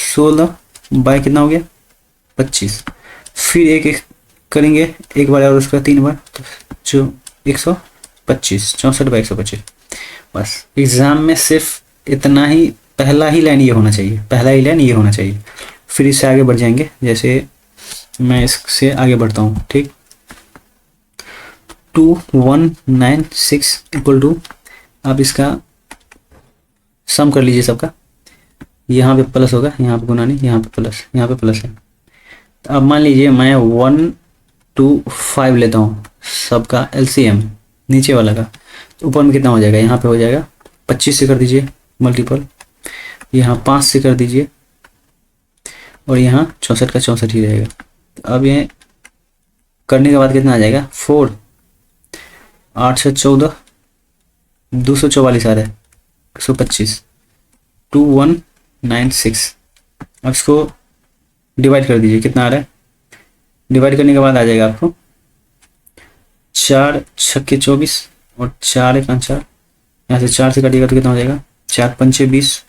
16 बाय कितना हो गया 25, फिर एक करेंगे एक बार और उसका 3 बार, तो जो 125, 64 बाई 125। बस एग्जाम में सिर्फ इतना ही, पहला ही लाइन ये होना चाहिए, पहला ही लाइन ये होना चाहिए। फिर इससे आगे बढ़ जाएंगे, जैसे मैं इससे आगे बढ़ता हूँ, ठीक। 2196 इक्वल टू, आप इसका सम कर लीजिए सबका, यहाँ पे प्लस होगा, यहाँ पे गुना नहीं, यहाँ पे प्लस, यहाँ पे प्लस है। तो अब मान लीजिए मैं 125 लेता हूँ सबका एलसीएम नीचे वाला का, तो ऊपर में कितना हो जाएगा, यहाँ पे हो जाएगा 25 से कर दीजिए मल्टीपल, यहाँ 5 से कर दीजिए, और यहाँ 64 का 64 ही रहेगा। तो अब ये करने के बाद कितना आ जाएगा 4, 8 से 14, 244 आ रहा है, 125, 2196। अब इसको डिवाइड कर दीजिए, कितना आ रहा है, डिवाइड करने के बाद आ जाएगा आपको 4 छक्के 24 और 4 1 4, यहाँ से 4 से काटिएगा तो कितना हो जाएगा 4 पंचे 20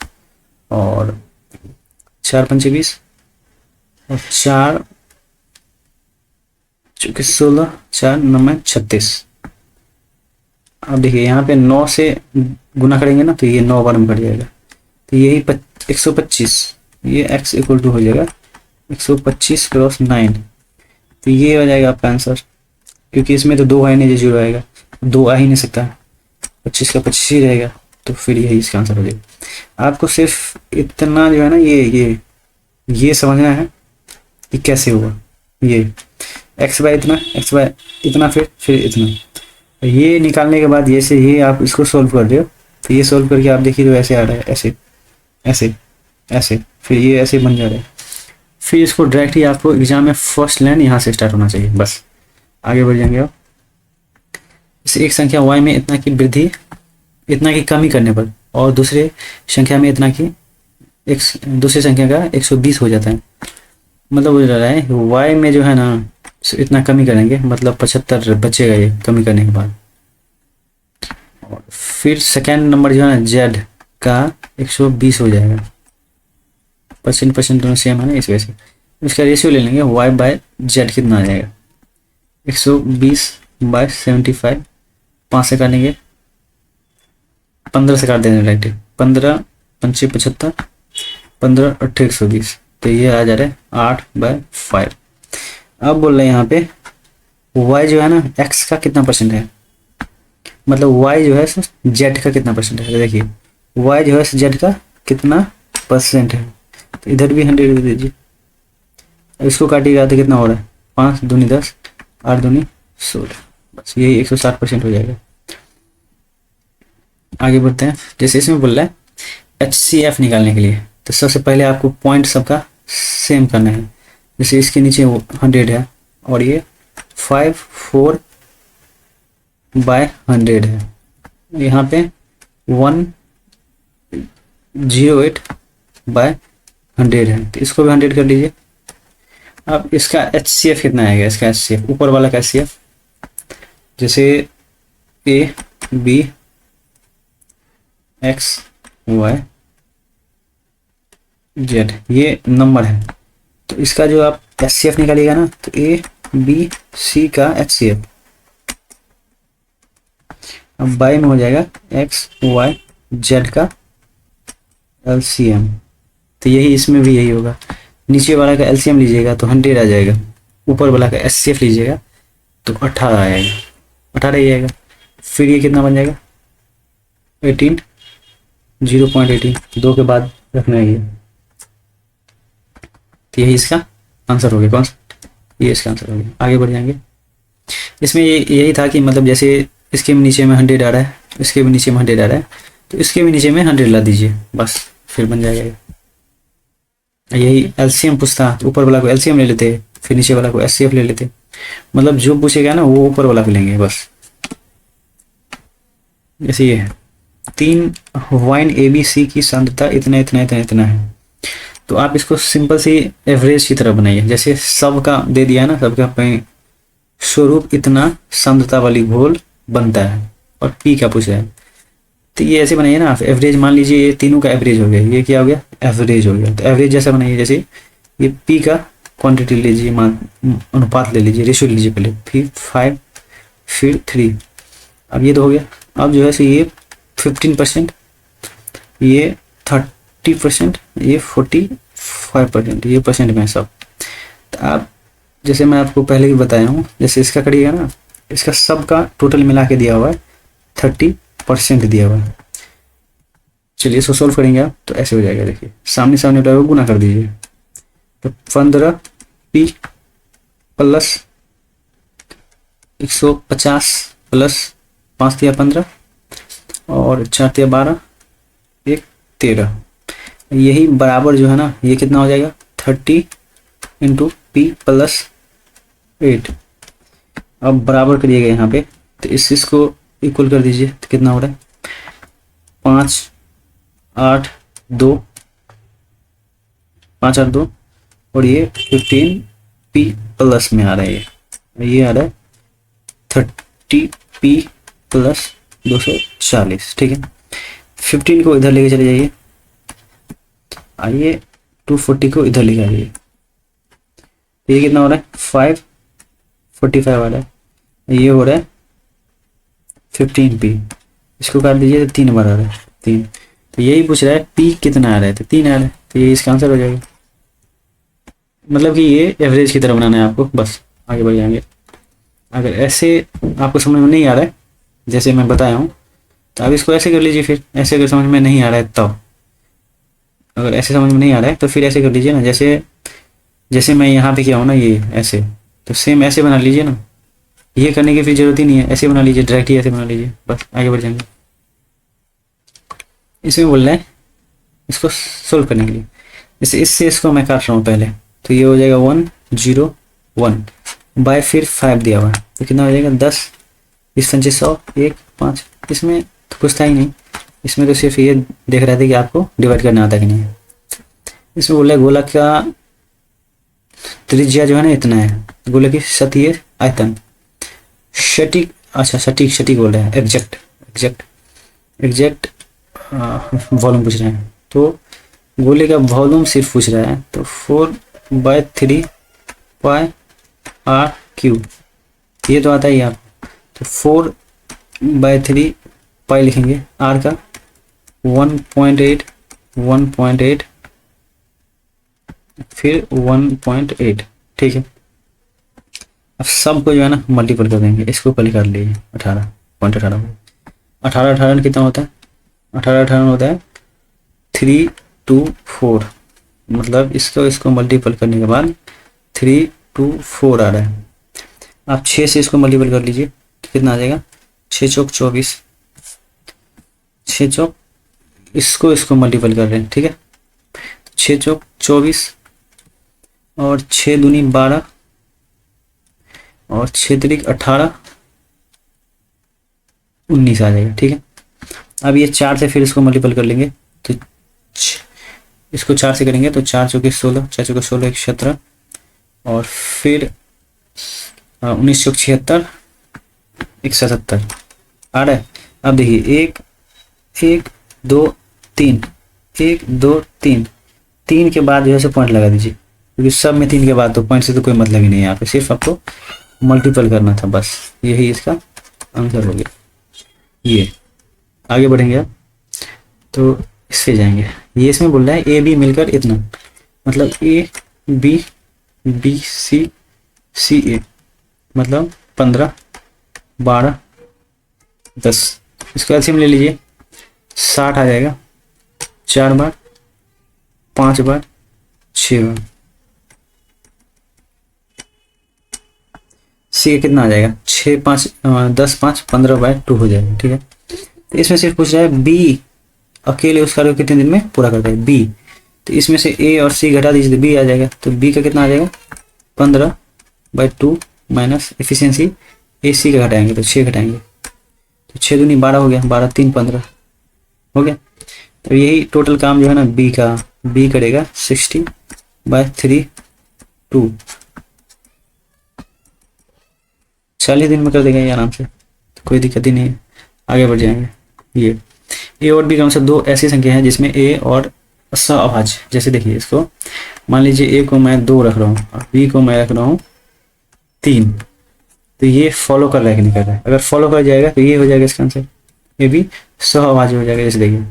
और 4 पंचे 20 और 4 चूँकि 16, 4 9 36। अब देखिए यहाँ पे 9 से गुना करेंगे ना तो ये 9 बार में कट जाएगा, तो यही 125, ये x इक्वल टू हो जाएगा 125 क्रॉस 9, तो ये हो जाएगा आपका आंसर। क्योंकि इसमें तो 2 है नहीं, जो 0 आएगा, 2 आ ही नहीं सकता, 25 का 25 ही रहेगा, तो फिर यही इसका आंसर हो जाएगा। आपको सिर्फ इतना जो है ना ये समझना है कि कैसे हुआ, ये x बाय इतना, x बाय इतना, फिर इतना, ये निकालने के बाद जैसे ये आप इसको सोल्व कर रहे हो, तो ये सोल्व करके आप देखिए तो ऐसे आ रहा है, ऐसे ऐसे ऐसे, फिर ये ऐसे बन जा रहा है। फिर इसको डायरेक्ट ही आपको एग्जाम में फर्स्ट लाइन यहाँ से स्टार्ट होना चाहिए, बस आगे बढ़ जाएंगे आप। जैसे एक संख्या y में इतना की वृद्धि, इतना की कमी करने पर, और दूसरे संख्या में इतना की दूसरी संख्या का 120 हो जाता है। मतलब हो रहा है y में जो है ना इतना कमी करेंगे, मतलब 75 बचेगा ये कमी करने के बाद। और फिर सेकेंड नंबर जो है ना z का 120 हो जाएगा, परसेंट दोनों सेम है ना, इस वजह से इसका रेशियो ले लेंगे y बाय z कितना आ जाएगा 120 बाय 75, 5 से काटेंगे, 15 से काट देंगे डायरेक्ट, 15 पंचे 75, 15 8 120, तो ये आ जा रहा है 8 बाय 5। अब बोल रहे हैं यहाँ पे y जो है ना x का कितना परसेंट है, मतलब y जो है z का कितना परसेंट है। देखिए y जो है z का कितना परसेंट है, तो इधर भी 100 दे दीजिए, इसको काटिएगा तो कितना हो रहा है 5 दूनी 10, 8 दूनी 16, बस यही 160% हो जाएगा। आगे बढ़ते हैं। जैसे इसमें बोल रहा है HCF निकालने के लिए, तो सबसे पहले आपको पॉइंट सबका सेम करना है। जैसे इसके नीचे 100 है और ये 54 बाय 100 है, यहाँ पे 108 बाय 100 है, तो इसको भी 100 कर लीजिए। अब इसका HCF कितना आएगा, इसका HCF ऊपर वाला का HCF, जैसे A B X Y Z ये नंबर है, तो इसका जो आप HCF निकालिएगा ना, तो A B C का HCF, अब बाई में हो जाएगा X Y Z का LCM, तो यही इसमें भी यही होगा। नीचे वाला का LCM लीजिएगा तो 100 आ जाएगा, ऊपर वाला का HCF लीजिएगा तो 18 आएगा, 18 ही आएगा। फिर ये कितना बन जाएगा 18, 0.18, 2 के बाद रखना है ये, तो यही इसका आंसर हो गया। कौन सा, ये इसका आंसर हो गया। आगे बढ़ जाएंगे। इसमें यही था कि मतलब जैसे इसके भी नीचे में 100 आ रहा है, इसके भी नीचे में 100 आ रहा है, तो इसके भी नीचे में 100 ला दीजिए, बस फिर बन जाएगा। यही LCM पूछता, ऊपर वाला को LCM ले लेते, फिर नीचे वाला को HCF ले लेते, मतलब जो पूछेगा ना वो ऊपर वाला को लेंगे बस। जैसे ये 3 वाइन ABC की सांद्रता इतना इतना इतना इतना है, तो आप इसको सिंपल सी एवरेज की तरह बनाइए। जैसे सबका दे दिया ना, सबका स्वरूप इतना सांद्रता वाली घोल बनता है, और पी का पूछ रहा है। तो ये ऐसे बनाइए ना आप, एवरेज मान लीजिए ये तीनों का एवरेज हो गया, ये क्या हो गया, एवरेज हो गया। तो एवरेज जैसा बनाइए, जैसे ये पी का क्वांटिटी लीजिए, मान अनुपात ले लीजिए, रेशियो लीजिए पहले, फिर 5 फिर 3, अब ये तो हो गया। अब जो है सो ये 15%, ये 30%, ये 45%, ये परसेंट में सब। तो आप जैसे मैं आपको पहले भी बताया हूँ, जैसे इसका करिएगा ना, इसका सब का टोटल मिला के दिया हुआ है 30% दिया हुआ है। चलिए इसको सोल्व करेंगे आप, तो ऐसे हो जाएगा, देखिए सामने सामने उठाए हुए गुना कर दीजिए, तो 15p प्लस 150 प्लस 5 तिया 15 और 4 तिया 12, 1 13, यही बराबर जो है ना, ये कितना हो जाएगा 30 इंटू पी प्लस 8। अब बराबर करिएगा यहाँ पे, तो इसको इक्वल कर दीजिए, तो कितना हो रहा है 5 8 2, 5 8 2, और ये 15 पी प्लस में आ रहा है, ये आ रहा है 30 पी प्लस 240। ठीक है, 15 को इधर लेके चले जाइए, आइए 240 को इधर लेके आइए, ये कितना हो रहा है 545 आ रहा है, ये हो रहा है 15p, इसको काट दीजिए तो 3 बार आ रहा है 3। तो यही पूछ रहा है p कितना आ रहा है, तो 3 आ रहा है, तो ये इसका आंसर हो जाएगा। मतलब कि ये एवरेज की तरह बनाना है आपको, बस आगे बढ़ जाएंगे। अगर ऐसे आपको समझ में नहीं आ रहा है जैसे मैं बताया हूँ, तो आप इसको ऐसे कर लीजिए, फिर ऐसे अगर समझ में नहीं आ रहा है तब, अगर ऐसे समझ में नहीं आ रहा है तो फिर ऐसे कर लीजिए ना, जैसे जैसे मैं यहाँ पे किया हूँ ना, ये ऐसे, तो सेम ऐसे बना लीजिए ना, ये करने की फिर जरूरत ही नहीं है, ऐसे बना लीजिए, डायरेक्ट ही ऐसे बना लीजिए, बस आगे बढ़ जाएंगे। इसमें बोल रहा है इसको सोल्व करने के लिए, जैसे इससे इसको मैं काट रहा हूँ पहले, तो ये हो जाएगा 101 बाय फिर 5 दिया हुआ है, तो कितना हो जाएगा 10 20 25 100 1 5। इसमें तो कुछ था ही नहीं, इसमें तो सिर्फ ये देख रहे थे कि आपको डिवाइड करना आता कि नहीं। इसमें बोल रहा है गोला का त्रिज्या जो है ना इतना है, गोले की सतही आयतन, सटीक, अच्छा सटीक बोल रहे हैं, एग्जैक्ट वॉल्यूम पूछ रहे हैं, तो गोले का वॉल्यूम सिर्फ पूछ रहा है, तो 4/3 पाई आर क्यू, ये तो आता ही है आपको, तो 4/3 पाई लिखेंगे, आर का 1.8 फिर 1.8। ठीक है, अब सबको जो है ना मल्टीपल कर देंगे, इसको पहले कर लीजिए 18.18, 18 कितना होता है, 18 होता है 324, मतलब इसको मल्टीपल करने के बाद 324 आ रहा है। आप 6 से इसको मल्टीपल कर लीजिए, तो कितना आ जाएगा 6 चौक 24, 6 चौक इसको मल्टीपल कर रहे हैं। ठीक है, 6 चौक 24 और 6 दूनी 12 और 6 तिरिक 18 19 आ जाएगा। ठीक है, अब ये 4 से फिर इसको मल्टीपल कर लेंगे, तो इसको 4 से करेंगे तो 4 चौके 16, 4 चौके 16 1 17 और फिर 19 चौक 76 177 आ रहा है। अब देखिए 1 1 2 3 1 2 3 3 के बाद जो है पॉइंट लगा दीजिए, क्योंकि सब में 3 के बाद तो पॉइंट से तो कोई मतलब ही नहीं है, यहाँ पे सिर्फ आपको मल्टीपल करना था, बस यही इसका आंसर हो गया। ये आगे बढ़ेंगे आप, तो इससे जाएंगे, ये इसमें बोल रहा है ए बी मिलकर इतना, मतलब ए बी बी सी सी ए, मतलब 15 12 10, इसको एलसीएम ले लीजिए 60 आ जाएगा, 4 बार 5 बार 6 बार, सी कितना आ जाएगा 6 5 10 5 15/2 हो जाएगा। ठीक है, तो इसमें सिर्फ पूछ रहा है बी अकेले उस कार्य को कितने दिन में पूरा करता है बी, तो इसमें से ए और सी घटा दीजिए तो बी आ जाएगा, तो बी का कितना आ जाएगा 15/2 माइनस एफिशिएंसी ए सी का घटाएंगे तो 6 घटाएंगे, तो 6 दूनी 12 हो गया, 12 3 15 हो गया। तो यही टोटल काम जो है ना बी का, बी करेगा 60/3 2, 40 दिन में कर देगा ये आराम से, तो कोई दिक्कत ही नहीं है। आगे बढ़ जाएंगे। ये ए और बी क्रम से दो ऐसी संख्या हैं जिसमें ए और सहअभाज्य, जैसे देखिए इसको मान लीजिए ए को मैं 2 रख रहा हूँ और बी को मैं रख रहा हूँ 3, तो ये फॉलो कर रहा है कि नहीं कर रहा है? अगर फॉलो कर जाएगा तो ये हो जाएगा इसका आंसर, ये भी सहअभाज्य हो जाएगा। जैसे देखिए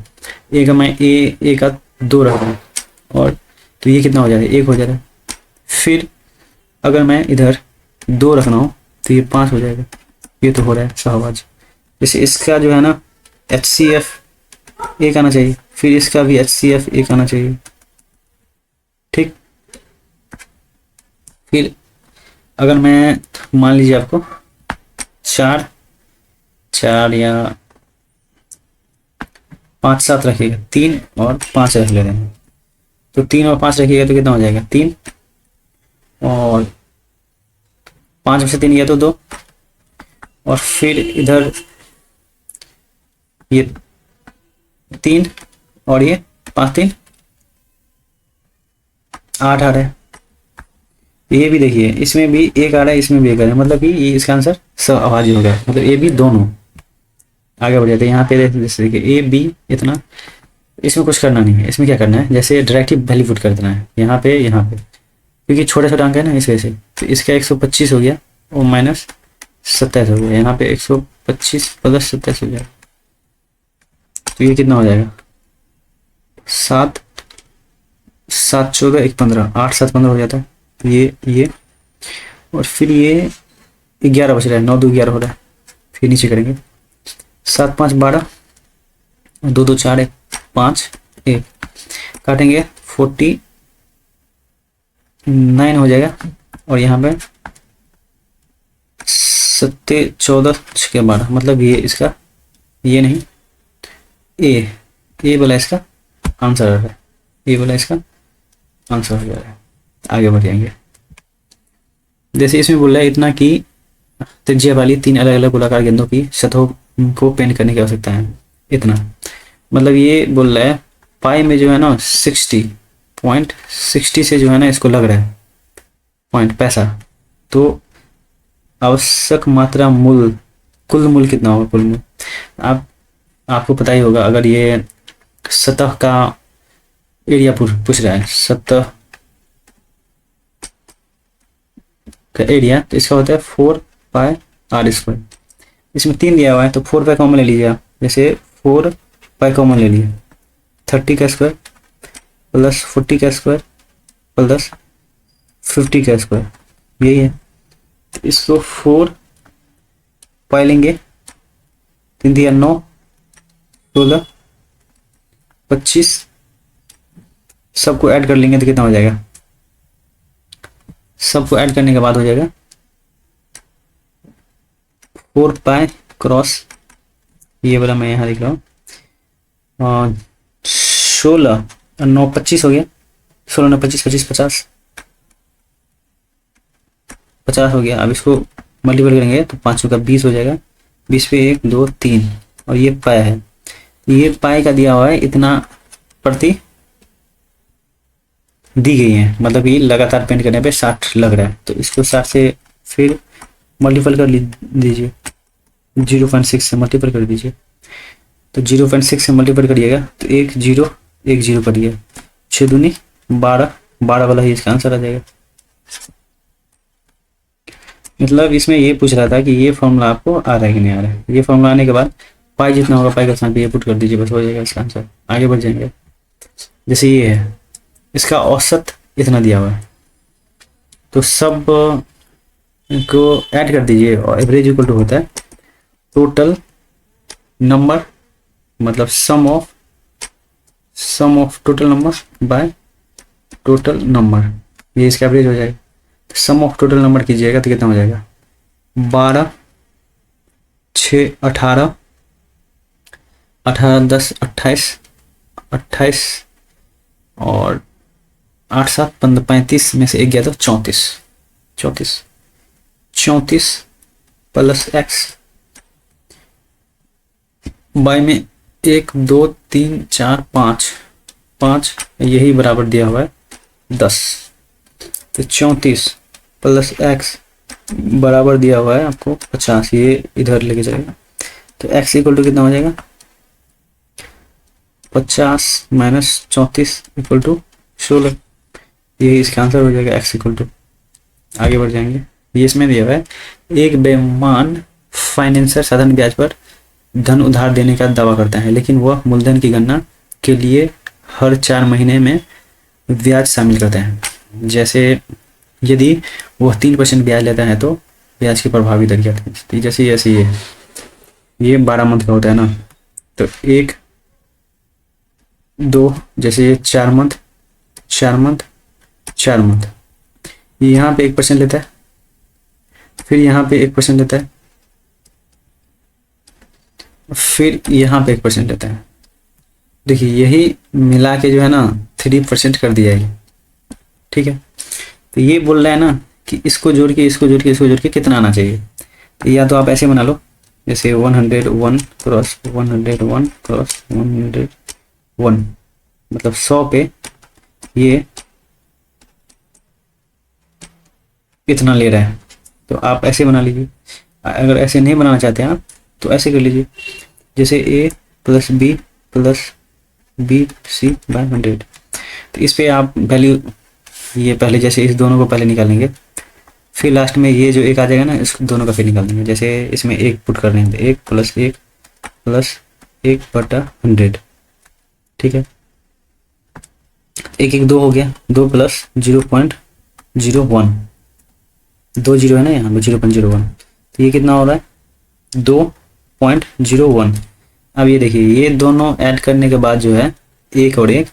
ए का मैं ए का 2 रख रहा हूँ और तो ये कितना हो जाएगा, 1 हो जाएगा। फिर अगर मैं इधर 2 रख रहा हूँ तो ये 5 हो जाएगा, ये तो हो रहा है सहअभाज्य। जैसे इसका जो है ना HCF 1 आना चाहिए, फिर इसका भी HCF 1 आना चाहिए, ठीक। फिर अगर मैं मान लीजिए आपको 4 या 5 7 रखिएगा, 3 और 5 रख लेते हैं, तो 3 और 5 रखिएगा तो कितना हो जाएगा 3, और 5 में से 3 गया तो 2, और फिर इधर ये 3 और ये 5 3 8 आ रहा है। ये भी देखिए इसमें भी 1 आ रहा है, इसमें भी 1 आ रहा है, मतलब कि ये इसका आंसर सहअभाज्य हो गया, मतलब ए बी दोनों। आगे बढ़ जाते हैं, यहाँ पे जैसे देखिए ए बी इतना, इसमें कुछ करना नहीं है। इसमें क्या करना है, जैसे डायरेक्टली वैल्यू पुट कर देना है यहाँ पे, क्योंकि छोटे छोटे अंक है ना इस वजह से। तो इसका 125 हो गया और माइनस 27 हो गया, यहाँ पे 125 प्लस 27 हो गया, तो ये कितना हो जाएगा 7 7 14 1 15, 8 7 15 हो जाता है। तो ये और फिर ये 11 बच रहा है, 9 2 11 हो रहा है। फिर नीचे करेंगे 7 5 12, 2 2 4 1 5 1, काटेंगे 49 हो जाएगा, और यहाँ पे 7 14 6 12, मतलब ये इसका ये नहीं ए वाला इसका आंसर है, ए वाला इसका आंसर हो जाएगा। आगे बढ़ जाएंगे, जैसे इसमें बोल रहा है इतना कि त्रिज्या वाली 3 अलग अलग गोलाकार गेंदों की सतहों को पेंट करने की आवश्यकता है, इतना। मतलब ये बोल रहा है पाई में जो है ना 60 से जो है ना इसको लग रहा है पॉइंट पैसा, तो आवश्यक मात्रा मूल, कुल मूल कितना होगा, कुल मूल आपको पता ही होगा। अगर ये सतह का एरिया पूछ रहा है, सतह का एरिया, तो इसका होता है 4 पाई आर स्क्वायर। इसमें 3 दिया हुआ है तो 4 पाई कॉमन ले लीजिए आप, जैसे 4 पाई कॉमन ले लिए, 30 का स्क्वायर प्लस 40 का स्क्वायर प्लस 50 का स्क्वायर, यही है। तो इसको 4 पाई लेंगे, 3 दिया 9 16 25, सबको ऐड कर लेंगे तो कितना हो जाएगा, सबको ऐड करने के बाद हो जाएगा 4 पाई क्रॉस, ये वाला मैं यहाँ लिख रहा हूँ, 16 और 9 25 हो गया, 16 9 25 25 50 हो गया। अब इसको मल्टीपल करेंगे तो 5 का 20 हो जाएगा, 20 पे 1 2 3, और ये पाई है, ये पाई का दिया हुआ है इतना प्रति दी गई है, मतलब ये लगातार पेंट करने पे 60 लग रहा है, तो इसको 60 से फिर मल्टीपल कर दीजिए, 0.6 से मल्टीपल कर दीजिए, तो 0.6 से मल्टीपल करिएगा तो 1 0 1 0 करिए, 6 दूनी 12 12 वाला ही इसका आंसर आ जाएगा। मतलब इसमें ये पूछ रहा था कि ये फॉर्मूला आपको आ रहा है कि नहीं आ रहा है। ये फॉर्मूला आने के बाद पाई जितना होगा पाई का स्थान पे ये पुट कर दीजिए, बस हो जाएगा इसका आंसर। आगे बढ़ जाएंगे, जैसे ये है, इसका औसत इतना दिया हुआ है, तो सब को ऐड कर दीजिए और एवरेज इक्वल टू होता है टोटल नंबर, मतलब sum of total number by total number, ये इसका एवरेज हो जाएगा। तो सम ऑफ टोटल नंबर कीजिएगा तो कितना हो जाएगा 12 6 18 18 10 28 और 8 7 15 35 में से 1 गया तो 34 प्लस एक्स बाई में 1 2 3 4 5 यही बराबर दिया हुआ है 10, तो 34 प्लस एक्स बराबर दिया हुआ है आपको 50, ये इधर लेके जाएगा तो x इक्वल टू कितना हो जाएगा, 50 माइनस 34 इक्वल टू 16। ये इसका आंसर हो जाएगा x इक्वल टू। आगे बढ़ जाएंगे। ये इसमें दिया हुआ है, एक बेईमान फाइनेंसर साधारण ब्याज पर धन उधार देने का दावा करता है, लेकिन वह मूलधन की गणना के लिए हर 4 महीने में ब्याज शामिल करता है। जैसे यदि वह 3% ब्याज लेता है तो ब्याज की प्रभावी दर क्या थी। जैसे ये 12 मंथ का होता है ना, तो 1 2, जैसे ये 4 मंथ 4 मंथ 4 मंथ, ये यहाँ पे 1% लेता है, फिर यहाँ पे 1% लेता है, फिर यहाँ पे 1% लेता है। देखिए यही मिला के जो है ना 3% कर दिया है। ठीक है, तो ये बोल रहा है ना कि इसको जोड़ के इसको जोड़ के इसको जोड़ के कितना आना चाहिए। तो या तो आप ऐसे बना लो, जैसे 101 क्रॉस 101 क्रॉस 101, मतलब 100 पे ये इतना ले रहा है, तो आप ऐसे बना लीजिए। अगर ऐसे नहीं बनाना चाहते हैं आप तो ऐसे कर लीजिए, जैसे a plus B plus B C by 100। तो इस पे आप वैल्यू ये पहले जैसे इस दोनों को पहले निकालेंगे, फिर लास्ट में ये जो एक आ जाएगा ना इस दोनों का फिर निकाल देंगे। जैसे इसमें 1 पुट कर रहे हैं तो 1 प्लस 1 बटा 100। ठीक है, 1 1 2 हो गया, 2 प्लस 0.01, 2 जीरो है ना यहाँ 0.01, तो ये कितना हो रहा है 2.01। अब ये देखिए ये दोनों ऐड करने के बाद जो है 1 और 1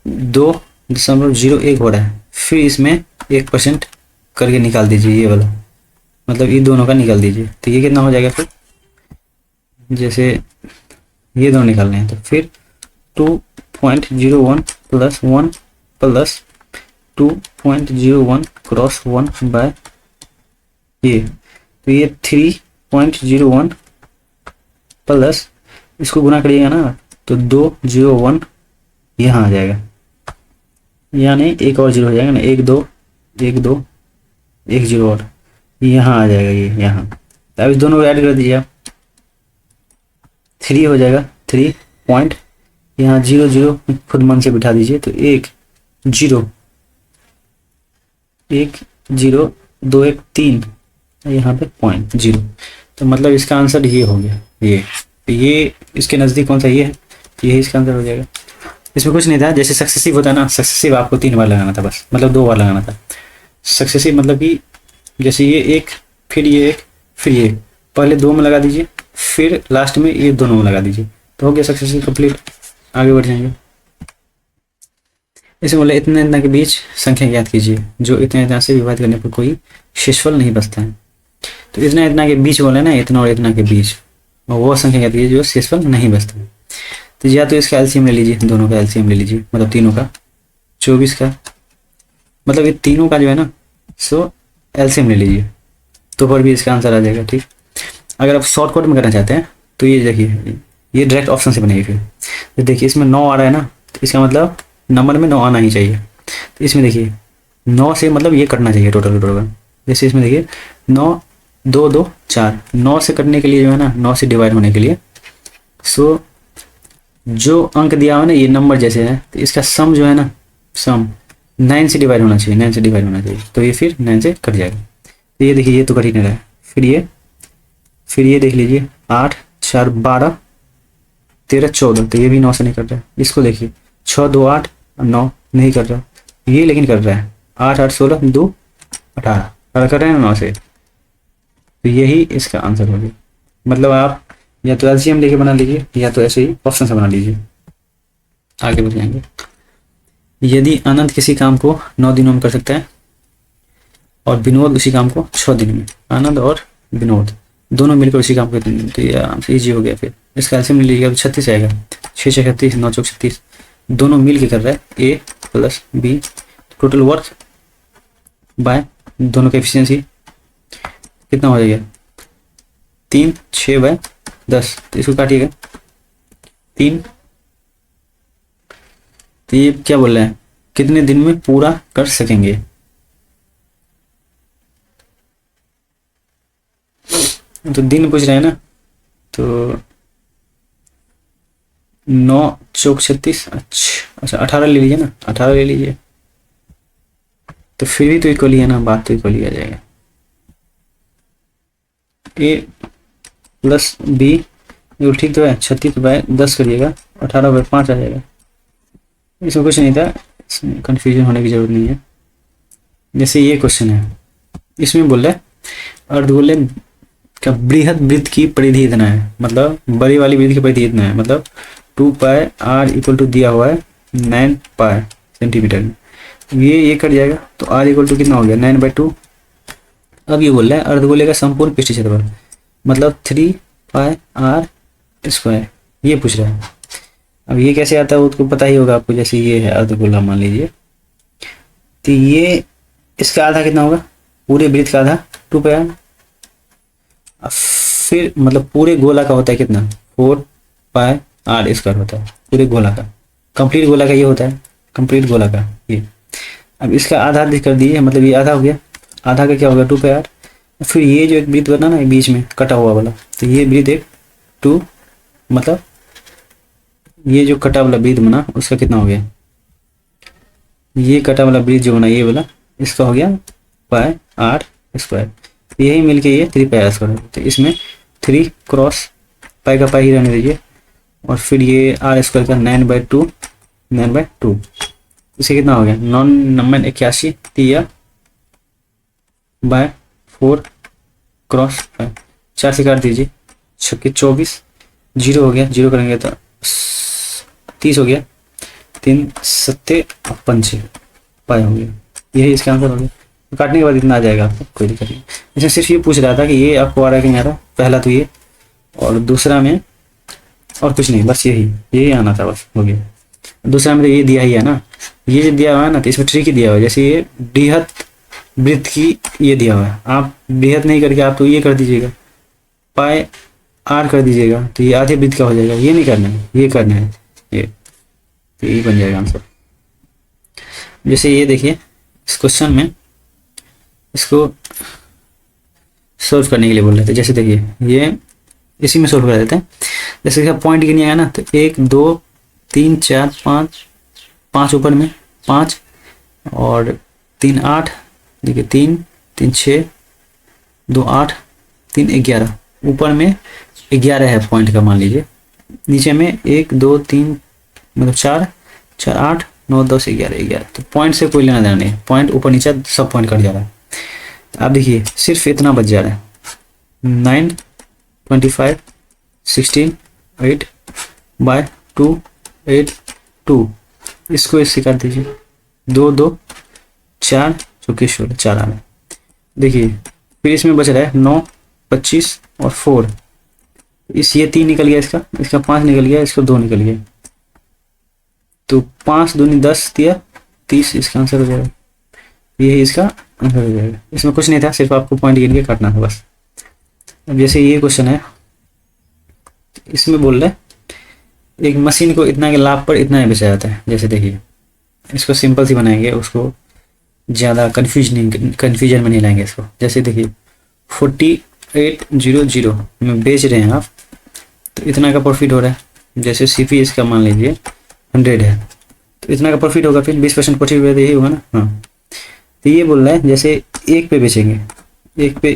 2.01 हो रहा है, फिर इसमें 1% करके निकाल दीजिए ये वाला, मतलब ये दोनों का निकाल दीजिए। तो ये कितना हो जाएगा, फिर जैसे ये दोनों निकालने हैं तो फिर 2.01 प्लस 1 प्लस 2.01 क्रॉस 1 बाय ये, तो ये 3.01 प्लस इसको गुना करिएगा ना तो 201 यहाँ आ जाएगा, यानी एक और जीरो हो जाएगा ना, 1 2 1 2 1 0 और यहाँ आ जाएगा ये यहाँ। तो अब इस दोनों को ऐड कर दीजिए आप, 3 हो जाएगा 3 पॉइंट, यहाँ 0 0 खुद मन से बिठा दीजिए, तो 1 0 1 0 2 1 3, यहाँ पे 0.0, तो मतलब इसका आंसर ये हो गया। ये इसके नज़दीक कौन सा ये है, ये इसका आंसर हो जाएगा। इसमें कुछ नहीं था, जैसे सक्सेसिव होता है ना, सक्सेसिव आपको 3 बार लगाना था बस, मतलब 2 बार लगाना था। सक्सेसिव मतलब कि जैसे ये 1 फिर ये 1 फिर ये, पहले 2 में लगा दीजिए, फिर लास्ट में ये दोनों में लगा दीजिए, तो हो गया सक्सेसिव कंप्लीट। आगे बढ़ जाएंगे। इसमें बोले इतने इतना के बीच संख्या ज्ञात कीजिए जो इतना इतना से विभाजित करने पर कोई शेषफल नहीं बचता है। तो इतना इतना के बीच बोले ना, इतना और इतना के बीच, और वो संख्या ज्ञात कीजिए जो शेषफल नहीं बचता है। तो या तो इसका एलसीएम ले लीजिए, दोनों का एलसीएम ले लीजिए, मतलब तीनों का 24 का, मतलब ये तीनों का जो है ना सो एलसीएम ले लीजिए, तो पर भी इसका आंसर आ जाएगा। ठीक, अगर आप शॉर्टकट में करना चाहते हैं तो ये देखिए ये डायरेक्ट ऑप्शन से बनेगी। फिर तो देखिए इसमें 9 आ रहा है ना, तो इसका मतलब नंबर में 9 आना ही चाहिए। तो इसमें देखिए 9 से मतलब ये कटना चाहिए टोटल। जैसे इसमें देखिए 9 2 2 4, 9 से कटने के लिए जो है ना, 9 से डिवाइड होने के लिए सो जो अंक दिया हुआ ना ये नंबर जैसे है, तो इसका सम जो है ना, सम 9 से डिवाइड होना चाहिए, 9 से डिवाइड होना चाहिए, तो ये फिर 9 से कट जाएगा। तो ये देखिए ये तो कट ही नहीं रहा है। फिर ये देख लीजिए 8 4 12 13 14, तो ये भी 9 से नहीं कट रहा है। इसको देखिए 6 2 8 9 नहीं कर रहा, ये लेकिन कर रहा है 8 8 16 2 18 कर रहे हैं 9 से, तो यही इसका आंसर हो गया। मतलब आप या तो एलसीएम लेके बना लीजिए या तो ऐसे ही ऑप्शन से बना लीजिए। आगे बढ़ जाएंगे। यदि आनंद किसी काम को 9 दिनों में कर सकता है और विनोद उसी काम को 6 दिन में, आनंद और विनोद दोनों मिलकर उसी काम को, तो ये आराम से ईजी हो गया। फिर इसका एलसीएम ले लीजिएगा तो 36 आएगा, 6 6 36 9 चौक 36, दोनों मिल के कर रहा है A plus B, total work by दोनों का एफिशिएंसी कितना हो जाएगा 3 6 बाय 10, तो इसको काटिएगा 3, तो ये क्या बोल रहे हैं कितने दिन में पूरा कर सकेंगे। तो दिन पूछ रहे हैं ना, तो 9 चौक 36, अच्छा 18 ले लीजिए ना, 18 ले लीजिए, तो फिर भी तो इक्वली है ना, बात तो इक्वली आ जाएगा। ए प्लस बी ठीक तो है, 36/10 करिएगा, 18/5 आ जाएगा। इसमें कुछ नहीं था, इसमें कन्फ्यूजन होने की जरूरत नहीं है। जैसे ये क्वेश्चन है, इसमें बोल रहा है अर्धगोले का बृहद वृत्त की परिधि इतना है, मतलब बड़ी वाली वृत्त की परिधि इतना है, मतलब 2πr इक्वल टू दिया हुआ है 9π सेंटीमीटर में। ये कट जाएगा तो r इक्वल टू कितना हो गया 9/2। अब ये बोल रहा है अर्धगोले का संपूर्ण पृष्ठ क्षेत्रफल, मतलब 3πr², ये पूछ रहा है। अब ये कैसे आता है उसको पता ही होगा आपको। जैसे ये है अर्धगोला मान लीजिए, तो ये इसका आधा कितना होगा, पूरे वृत्त का आधा 2πr, फिर मतलब पूरे गोला का होता है कितना 4πr² होता है, पूरे गोला का, कंप्लीट गोला का ये होता है, कंप्लीट गोला का ये। अब इसका आधा कर दिए, मतलब ये आधा हो गया, आधा का क्या होगा 2πr। फिर ये जो एक वृत्त बना ना बीच में कटा हुआ वाला, तो ये वृत्त एक 2, मतलब ये जो कटा वाला वृत्त बना उसका कितना हो गया, ये कटा वाला वृत्त जो बना ये वाला, इसका हो गया πr²। यही मिलके ये 3πr²। तो इसमें 3 क्रॉस पाई का पाई ही रहने दीजिए, और फिर ये r² का 9/2, इसे कितना हो गया 9 81/4 क्रॉस 5, 4 से काट दीजिए, 6 24, 0 हो गया, 0 करेंगे तो 30 हो गया, 3 7 5 पाई हो गया, यही इसका आंसर हो गया। तो काटने के बाद इतना आ जाएगा आपको, कोई दिक्कत नहीं। इसमें सिर्फ ये पूछ रहा था कि ये आपको आ रहा है कि नहीं आ रहा, पहला तो ये, और दूसरा में और कुछ नहीं, बस यही आना था, बस हो गया। दूसरा में तो ये दिया ही है ना, ये जो दिया हुआ है ना, तो इसमें ट्रिक ही दिया हुआ है। जैसे ये बृहद वृत्त की ये दिया हुआ है, आप बृहद नहीं करके आप तो ये कर दीजिएगा, πr कर दीजिएगा, तो ये आधे वृत्त का हो जाएगा। ये नहीं करना है, ये करना है, ये तो ये बन जाएगा आंसर। जैसे ये देखिए इस क्वेश्चन में इसको सोल्व करने के लिए बोल रहे थे। जैसे देखिए ये इसी में सोल्व कर देते हैं। जैसे पॉइंट गिनिएगा ना, तो 1 2 3 4 5 ऊपर में 5, और 3 8, देखिए 3 3 6 2 8 3 11, ऊपर में 11 है पॉइंट का मान लीजिए, नीचे में 1 2 3 मतलब 4 4 8 9 10 11। तो पॉइंट से कोई लेना देना नहीं, पॉइंट ऊपर नीचे सब पॉइंट कट जा रहा है। तो आप देखिए सिर्फ इतना बच जा रहा है, 9 25 16 8/2 8 2, इसको इससे काट दीजिए, 2 2 4 चौके 16 4 आ रहा है। देखिए फिर इसमें बच रहा है 9 25 और 4, इस ये 3 निकल गया, इसका 5 निकल गया, इसका 2 निकल गया, तो 5 दूनी 10 दिया 30, इसका आंसर हो जाएगा, यही इसका आंसर हो जाएगा। इसमें कुछ नहीं था, सिर्फ आपको पॉइंट गिन के काटना था बस। अब जैसे ये क्वेश्चन है, इसमें बोल रहे हैं एक मशीन को इतना के लाभ पर इतना ही बेचा जाता है। जैसे देखिए इसको सिंपल सी बनाएंगे, उसको ज़्यादा कन्फ्यूजन में नहीं लाएंगे इसको। जैसे देखिए 4800 में बेच रहे हैं आप, तो इतना का प्रॉफिट हो रहा है। जैसे CP इसका मान लीजिए 100 है, तो इतना का प्रॉफिट होगा, फिर 20% प्रॉफिट हुआ तो यही होगा ना। हाँ, तो ये बोल रहा है जैसे 1 पे बेचेंगे, 1 पे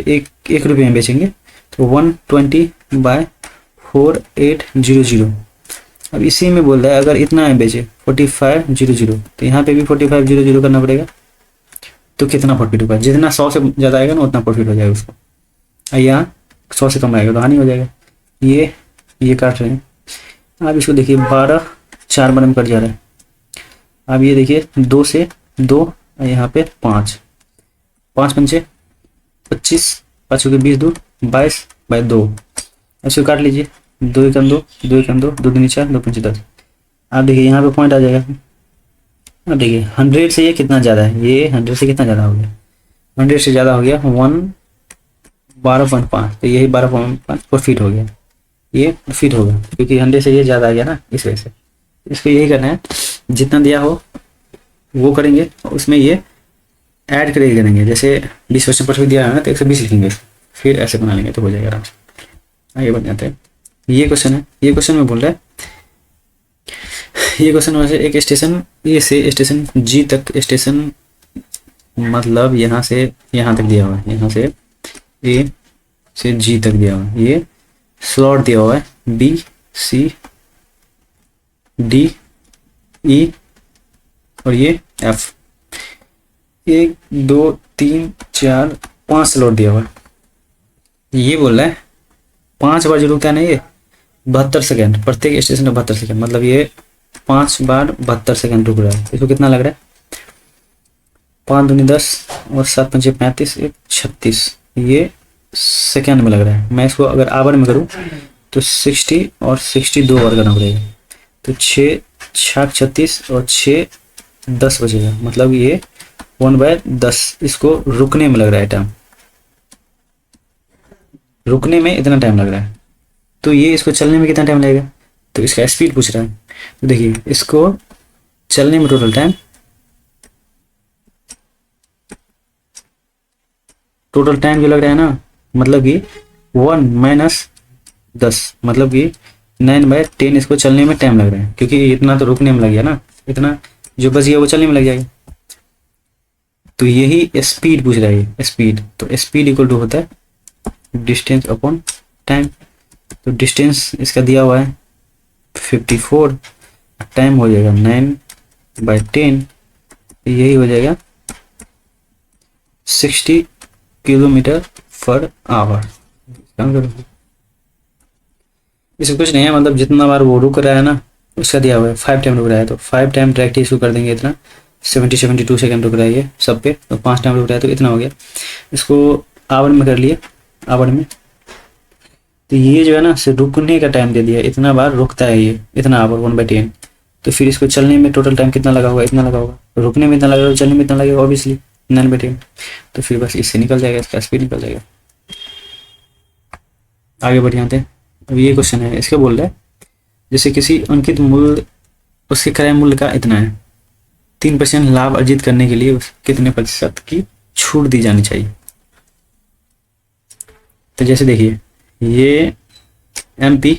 1 रुपये में बेचेंगे, तो 120/4800। अब इसी में बोल रहा है अगर इतना है बेचे 4500, तो यहाँ पे भी 4500 करना पड़ेगा, तो कितना प्रॉफिट होगा, जितना 100 से ज़्यादा आएगा ना उतना प्रॉफिट हो जाएगा उसको, यहाँ 100 से कम आएगा तो हानि हो जाएगा। ये काट रहे हैं। अब इसको देखिए 12 4 बार में कट जा रहा है। अब ये देखिए 2 से 2, यहाँ पे 5 5 पंचे 25, 5 के 20 2 22/2, इसको काट लीजिए, 2 एकम 2 2 एकम 2 2 दूनी 4 2 पंचे 10। आप देखिए यहाँ पे पॉइंट आ जाएगा। अब देखिए 100 से ये कितना ज़्यादा है, ये 100 से कितना ज़्यादा हो गया, 100 से ज़्यादा हो गया 12.5, तो यही 12.5 प्रॉफिट हो गया, ये प्रॉफिट होगा क्योंकि 100 से ये ज़्यादा आ गया ना, इस वजह से। इसको यही करना है, जितना दिया हो वो करेंगे, उसमें ये ऐड करके करेंगे। जैसे 20% प्रॉफिट दिया है ना, तो 120 लिखेंगे, फिर ऐसे बना लेंगे तो हो जाएगा आराम से। आगे बढ़ जाते हैं। ये क्वेश्चन है, ये क्वेश्चन में बोल रहा है, ये क्वेश्चन में से एक स्टेशन ए से स्टेशन जी तक, स्टेशन मतलब यहाँ से यहाँ तक दिया हुआ है, यहाँ से ए से जी तक दिया हुआ है, ये स्लॉट दिया हुआ है बी सी डी ई और ये एफ, 1 2 3 4 5 स्लॉट दिया हुआ है। ये बोल रहा है 5 बार जो रुकता है ना ये 72 सेकेंड, प्रत्येक स्टेशन में 72 सेकेंड, मतलब ये 5 बार 72 सेकेंड रुक रहा है। इसको कितना लग रहा है, 5 दूनी 10 और 7 पंचे 35, 1 36, ये सेकेंड में लग रहा है। मैं इसको अगर आवर में करूँ तो 60 और 62 बार करना पड़ेगा, तो 6 6 36 और 6 10 बचेगा, मतलब ये 1/10 इसको रुकने में लग रहा है टाइम, रुकने में इतना टाइम लग रहा है। तो ये इसको चलने में कितना टाइम लगेगा, तो इसका स्पीड पूछ रहा है। तो देखिए इसको चलने में टोटल टाइम, टोटल टाइम जो लग रहा है ना, मतलब कि 1 - 10, मतलब कि 9/10 इसको चलने में टाइम लग रहा है, क्योंकि इतना तो रुकने में लग गया ना, इतना जो बच गया वो चलने में लग जाएगा। तो यही स्पीड पूछ रहा है, स्पीड। तो स्पीड इक्वल टू होता है डिस्टेंस अपॉन टाइम। तो डिस्टेंस इसका दिया हुआ है 54, टाइम हो जाएगा 9/10, यही हो जाएगा 60 km/h। इसमें कुछ नहीं है, मतलब जितना बार वो रुक रहा है ना उसका दिया हुआ है 5 टाइम रुक रहा है, तो 5 टाइम डायरेक्टली इसको कर देंगे इतना, 72 सेकेंड रुक रहा है ये सब पे, तो 5 टाइम रुक रहा है तो इतना हो गया। इसको आवर में कर लिए, आवर में, तो ये जो है ना सिर्फ रुकने का टाइम दे दिया, इतना बार रुकता है ये, इतना आवर 1/10। तो फिर इसको चलने में टोटल टाइम कितना लगा होगा, इतना लगा होगा, रुकने में इतना लगेगा, चलने में इतना लगेगा ऑब्वियसली 9/10। तो फिर बस इससे निकल जाएगा, इसका स्पीड निकल जाएगा। आगे बढ़ जाते हैं। अब ये क्वेश्चन है, इसका बोल रहा है जैसे किसी अंकित मूल्य, उसके क्रय मूल्य का इतना है, 3% लाभ अर्जित करने के लिए कितने प्रतिशत की छूट दी जानी चाहिए। तो जैसे देखिए ये MP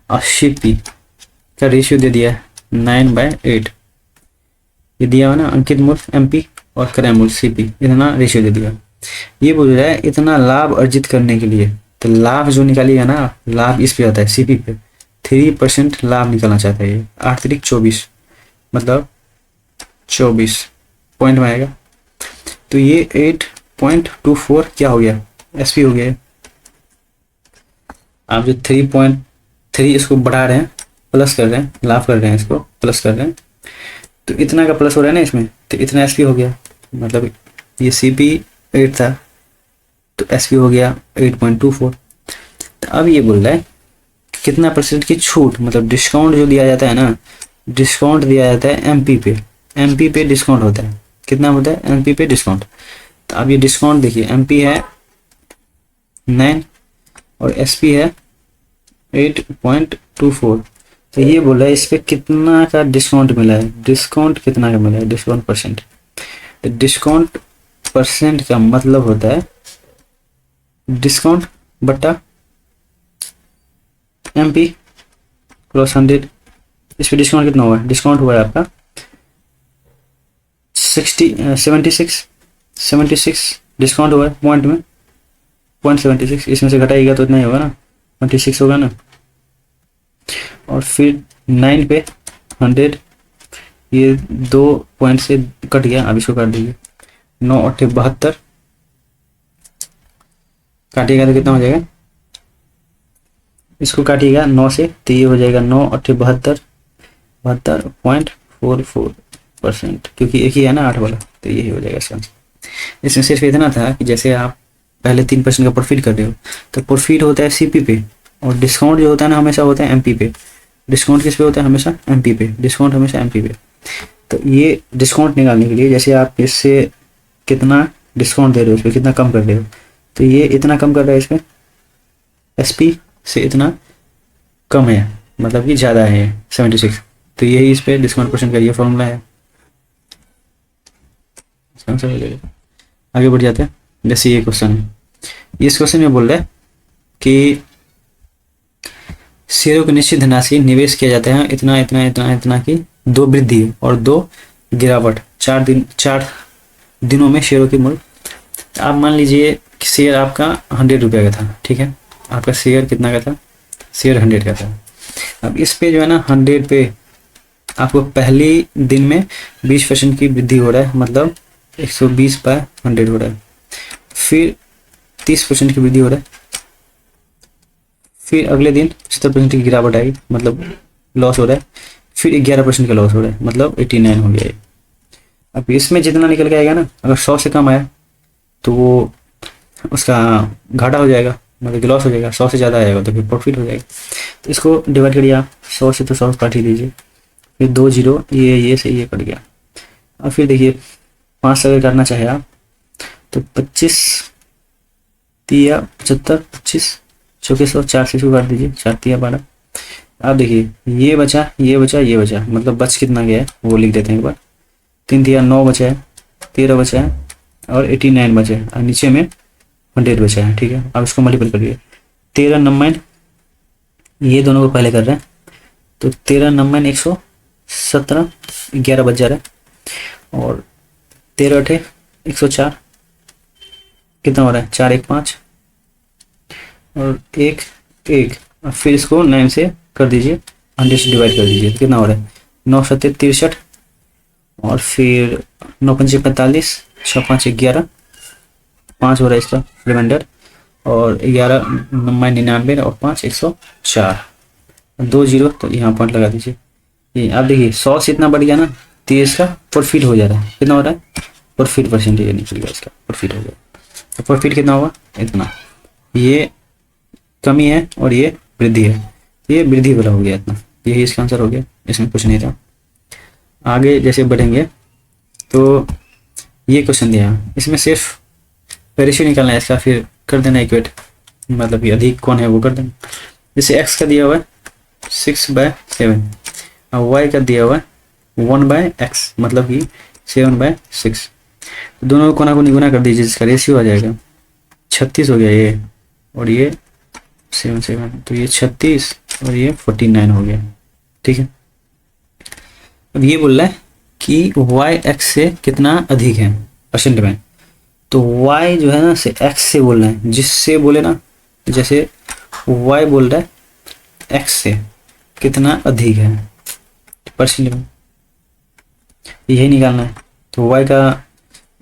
और CP का रेशियो दे दिया है 9/8, ये दिया हुआ ना अंकित मूल्य MP और क्रय मूल्य CP, इतना रेशियो दे दिया। ये बोल रहा है इतना लाभ अर्जित करने के लिए, तो लाभ जो निकालिएगा ना, लाभ इस पे आता है CP पे, 3% लाभ निकालना चाहता है ये, 8 3 24, मतलब 24 पॉइंट में आएगा। तो ये 8.24 क्या हो गया, SP हो गया। आप जो 3.3 इसको बढ़ा रहे हैं, प्लस कर रहे हैं, लाभ कर रहे हैं, इसको प्लस कर रहे हैं, तो इतना का प्लस हो रहा है ना इसमें, तो इतना SP हो गया, मतलब ये CP 8 था तो SP हो गया 8.24। तो अब ये बोल रहा है कितना परसेंट की छूट, मतलब डिस्काउंट जो दिया जाता है ना, डिस्काउंट दिया जाता है MP पे, MP पे डिस्काउंट होता है, कितना होता है MP पे डिस्काउंट। तो अब ये डिस्काउंट देखिए MP है 9 और SP है 8.24, तो ये बोल रहा है इस पे कितना का डिस्काउंट मिला है, डिस्काउंट कितना का मिला है, डिस्काउंट परसेंट। तो डिस्काउंट परसेंट का मतलब होता है डिस्काउंट बट्टा MP क्रॉस 100। इस पे डिस्काउंट कितना हुआ है, डिस्काउंट हुआ है आपका 76 डिस्काउंट हुआ है पॉइंट में, 0.76, इसमें से घटाइएगा तो इतना ही होगा ना, 26 होगा ना। और फिर 9 पे 100, ये 2 पॉइंट से कट गया, अब इसको काट दीजिए, 9 8 72, काटिएगा तो कितना हो जाएगा, इसको काटिएगा 9 से तो ये हो जाएगा 9 8 72, 72.44%, क्योंकि एक ही है ना 8 वाला, तो यही हो जाएगा इसका आंसर। इसमें सिर्फ इतना था कि जैसे आप पहले 3% का प्रॉफिट कर रहे हो, तो प्रॉफिट होता है CP पे, और डिस्काउंट जो होता है ना हमेशा होता है MP पे। डिस्काउंट किस पे होता है, हमेशा MP पे, डिस्काउंट हमेशा MP पे। तो ये डिस्काउंट निकालने के लिए जैसे आप इससे कितना डिस्काउंट दे रहे हो, उस पर कितना कम कर रहे हो, तो ये इतना कम कर रहा है इसमें, SP से इतना कम है, मतलब कि ज़्यादा है 76, तो यही इस पे डिस्काउंट परसेंट का ये फॉर्मूला है। आगे बढ़ जाते हैं। जैसे ये क्वेश्चन है, इस क्वेश्चन में बोल रहा है कि शेयरों की निश्चित धनराशि निवेश किया जाता है इतना इतना इतना इतना की 2 वृद्धि और 2 गिरावट 4 दिनों में शेयरों की मूल्य। आप मान लीजिए कि शेयर आपका 100 रुपये का था, ठीक है, आपका शेयर कितना का था, शेयर 100 का था। अब इस पे जो है ना 100 पे आपको पहली दिन में 20% की वृद्धि हो रहा है, मतलब 120/100 हो रहा है। फिर 30% की वृद्धि हो रहा है। फिर अगले दिन 70% की गिरावट आई, मतलब लॉस हो रहा है। फिर 11% का लॉस हो रहा है, मतलब 89 हो गया है। अब इसमें जितना निकल के आएगा ना, अगर 100 से कम आया तो वो उसका घाटा हो जाएगा, मतलब लॉस हो जाएगा। 100 से ज़्यादा आएगा तो फिर प्रॉफिट हो जाएगा। तो इसको डिवाइड करिए आप, 100 से तो 100 काट ही दीजिए, फिर 2 जीरो, ये से ये कट गया। और फिर देखिए 5 से अगर करना चाहे आप तो 25 तिया 75, 25 चौके 100, 4 से इसको काट दीजिए, 4 तिया 12। आप देखिए ये बचा, ये बचा, ये बचा, मतलब बच कितना गया है वो लिख देते हैं एक बार। 3 तिया 9 बचा है, 13 बचा है और 89 बचा है, और नीचे में 100 बचा है, ठीक है। अब इसको मल्टीपल करिए, 13 9 ये दोनों को पहले कर रहे हैं तो 13 9 117, 11 बच जा रहा है, और 13 8 104, कितना हो रहा है, 4 1 5 और 1 1। और फिर इसको 9 से कर दीजिए, 100 से डिवाइड कर दीजिए, तो कितना हो रहा है, 9 7 63, और फिर 9 5 45, 6 5 11, 5 हो रहा है इसका रिमाइंडर, और 11 9 99 और 5 104, 2 जीरो, तो यहाँ पॉइंट लगा दीजिए। ये आप देखिए 100 से इतना बढ़ गया ना, तो ये इसका प्रॉफिट हो जा रहा है। कितना हो रहा है, प्रॉफिट परसेंटेज निकल गया, इसका प्रॉफिट हो गया। तो प्रॉफिट कितना होगा, इतना। ये कमी है और ये वृद्धि है, ये वृद्धि वाला हो गया इतना। यही इसका आंसर हो गया, इसमें कुछ नहीं था। आगे जैसे बढ़ेंगे तो ये क्वेश्चन दिया, इसमें सिर्फ रेशियो निकालना है इसका, फिर कर देना इक्वेट, मतलब कि अधिक कौन है वो कर देना। जैसे एक्स का दिया हुआ है 6/7 और वाई का दिया हुआ है 1/x, मतलब कि 7/6। तो दोनों को कोना को निगुना कर दीजिए, जिसका रेशियो आ जाएगा 36 हो गया ये, और ये 7 7, तो ये 36 और ये 49 हो गया, ठीक है। अब ये बोल रहा है कि वाई एक्स से कितना अधिक है परसेंट में, तो y जो है ना से x से बोल रहा है, जिससे बोले ना, जैसे y बोल रहा है x से कितना अधिक है परसेंट में, यही निकालना है। तो y का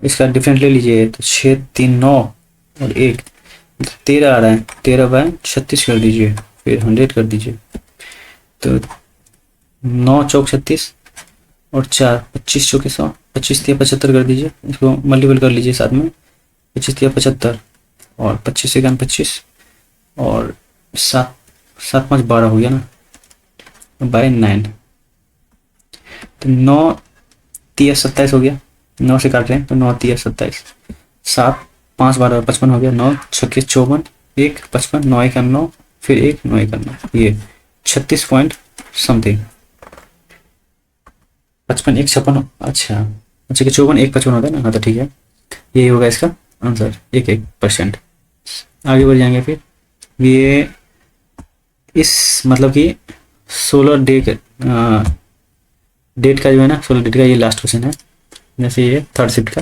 इसका डिफरेंट ले लीजिए, तो 6 3 9 और 1, 13 आ रहा है, 13/36 कर दीजिए, फिर 100 कर दीजिए, तो 9 चौक 36 और 4 25 चौके 100, 25 तिया 75 कर दीजिए, इसको मल्टीपल कर लीजिए साथ में, 25 तिया 75 और 25 से 25 और 7 7 5 12 हो गया ना, बाय 9, तो 9 तिया 27 हो गया, 9 से काट रहे हैं तो 9 तिया 27, 7 5 12 55 हो गया, 9 छक्के 54, 1 55, 9 1 9, फिर 1 9 1 9, ये 36 पॉइंट समथिंग, 55 1 56, अच्छा अच्छा कि 54 1 55 होता है ना, हाँ तो ठीक है, यही होगा इसका आंसर 1%। आगे बढ़ जाएंगे फिर, ये इस मतलब कि 16 डेट का जो है ना, 16 डेट का ये लास्ट क्वेश्चन है। जैसे ये थर्ड शिफ्ट का,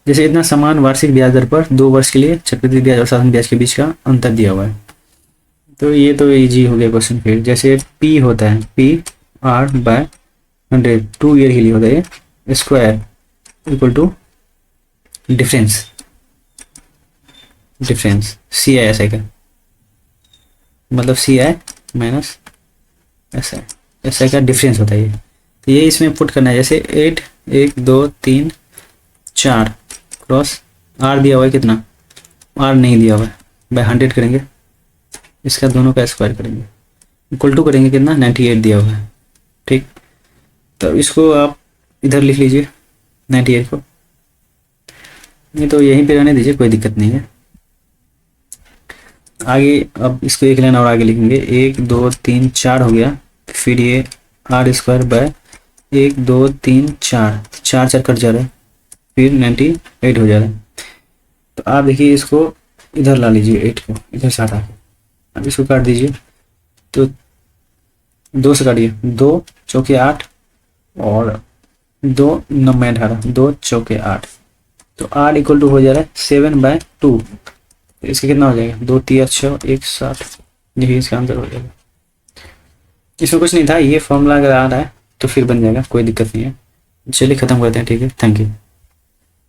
जैसे इतना समान वार्षिक ब्याज दर पर 2 वर्ष के लिए चक्रवृद्धि ब्याज और साधारण ब्याज के बीच का अंतर दिया हुआ है, तो ये तो इजी हो गया क्वेश्चन। फिर जैसे पी होता है, P/100 2 ईयर के लिए होता है, square equal to difference C I S I का, मतलब सी आई माइनस एस आई का डिफरेंस होता है ये। तो ये इसमें पुट करना है, जैसे 8 1 2 3 4 क्रॉस आर दिया हुआ है, कितना आर नहीं दिया हुआ है, बाय 100 करेंगे, इसका दोनों का स्क्वायर करेंगे, इक्वल टू करेंगे कितना 98 दिया हुआ है, ठीक। तो इसको आप इधर लिख लीजिए 98 को, नहीं तो यहीं पे रहने दीजिए, कोई दिक्कत नहीं है। आगे अब इसको एक लाइन और आगे लिखेंगे, 1 2 3 4 हो गया, फिर ये आर स्क्वायर बाय 1 2 3 4 4 4 कट जा रहा है, फिर 98 हो जा रहा है। तो आप देखिए इसको इधर ला लीजिए, 8 को इधर से हटा के, अब इसको काट दीजिए, तो 2 से काटिए, 2 चौके 8 और 2 9 18, 2 चौके 8, तो 8 इक्वल टू हो जा रहा है 7/2। तो इसका कितना हो जाएगा, 2 3 6 1 7, यही इसका आंसर हो जाएगा। इसमें कुछ नहीं था, ये फॉर्मूला अगर आ रहा है तो फिर बन जाएगा, कोई दिक्कत नहीं है। चलिए खत्म करते हैं, ठीक है, थैंक यू।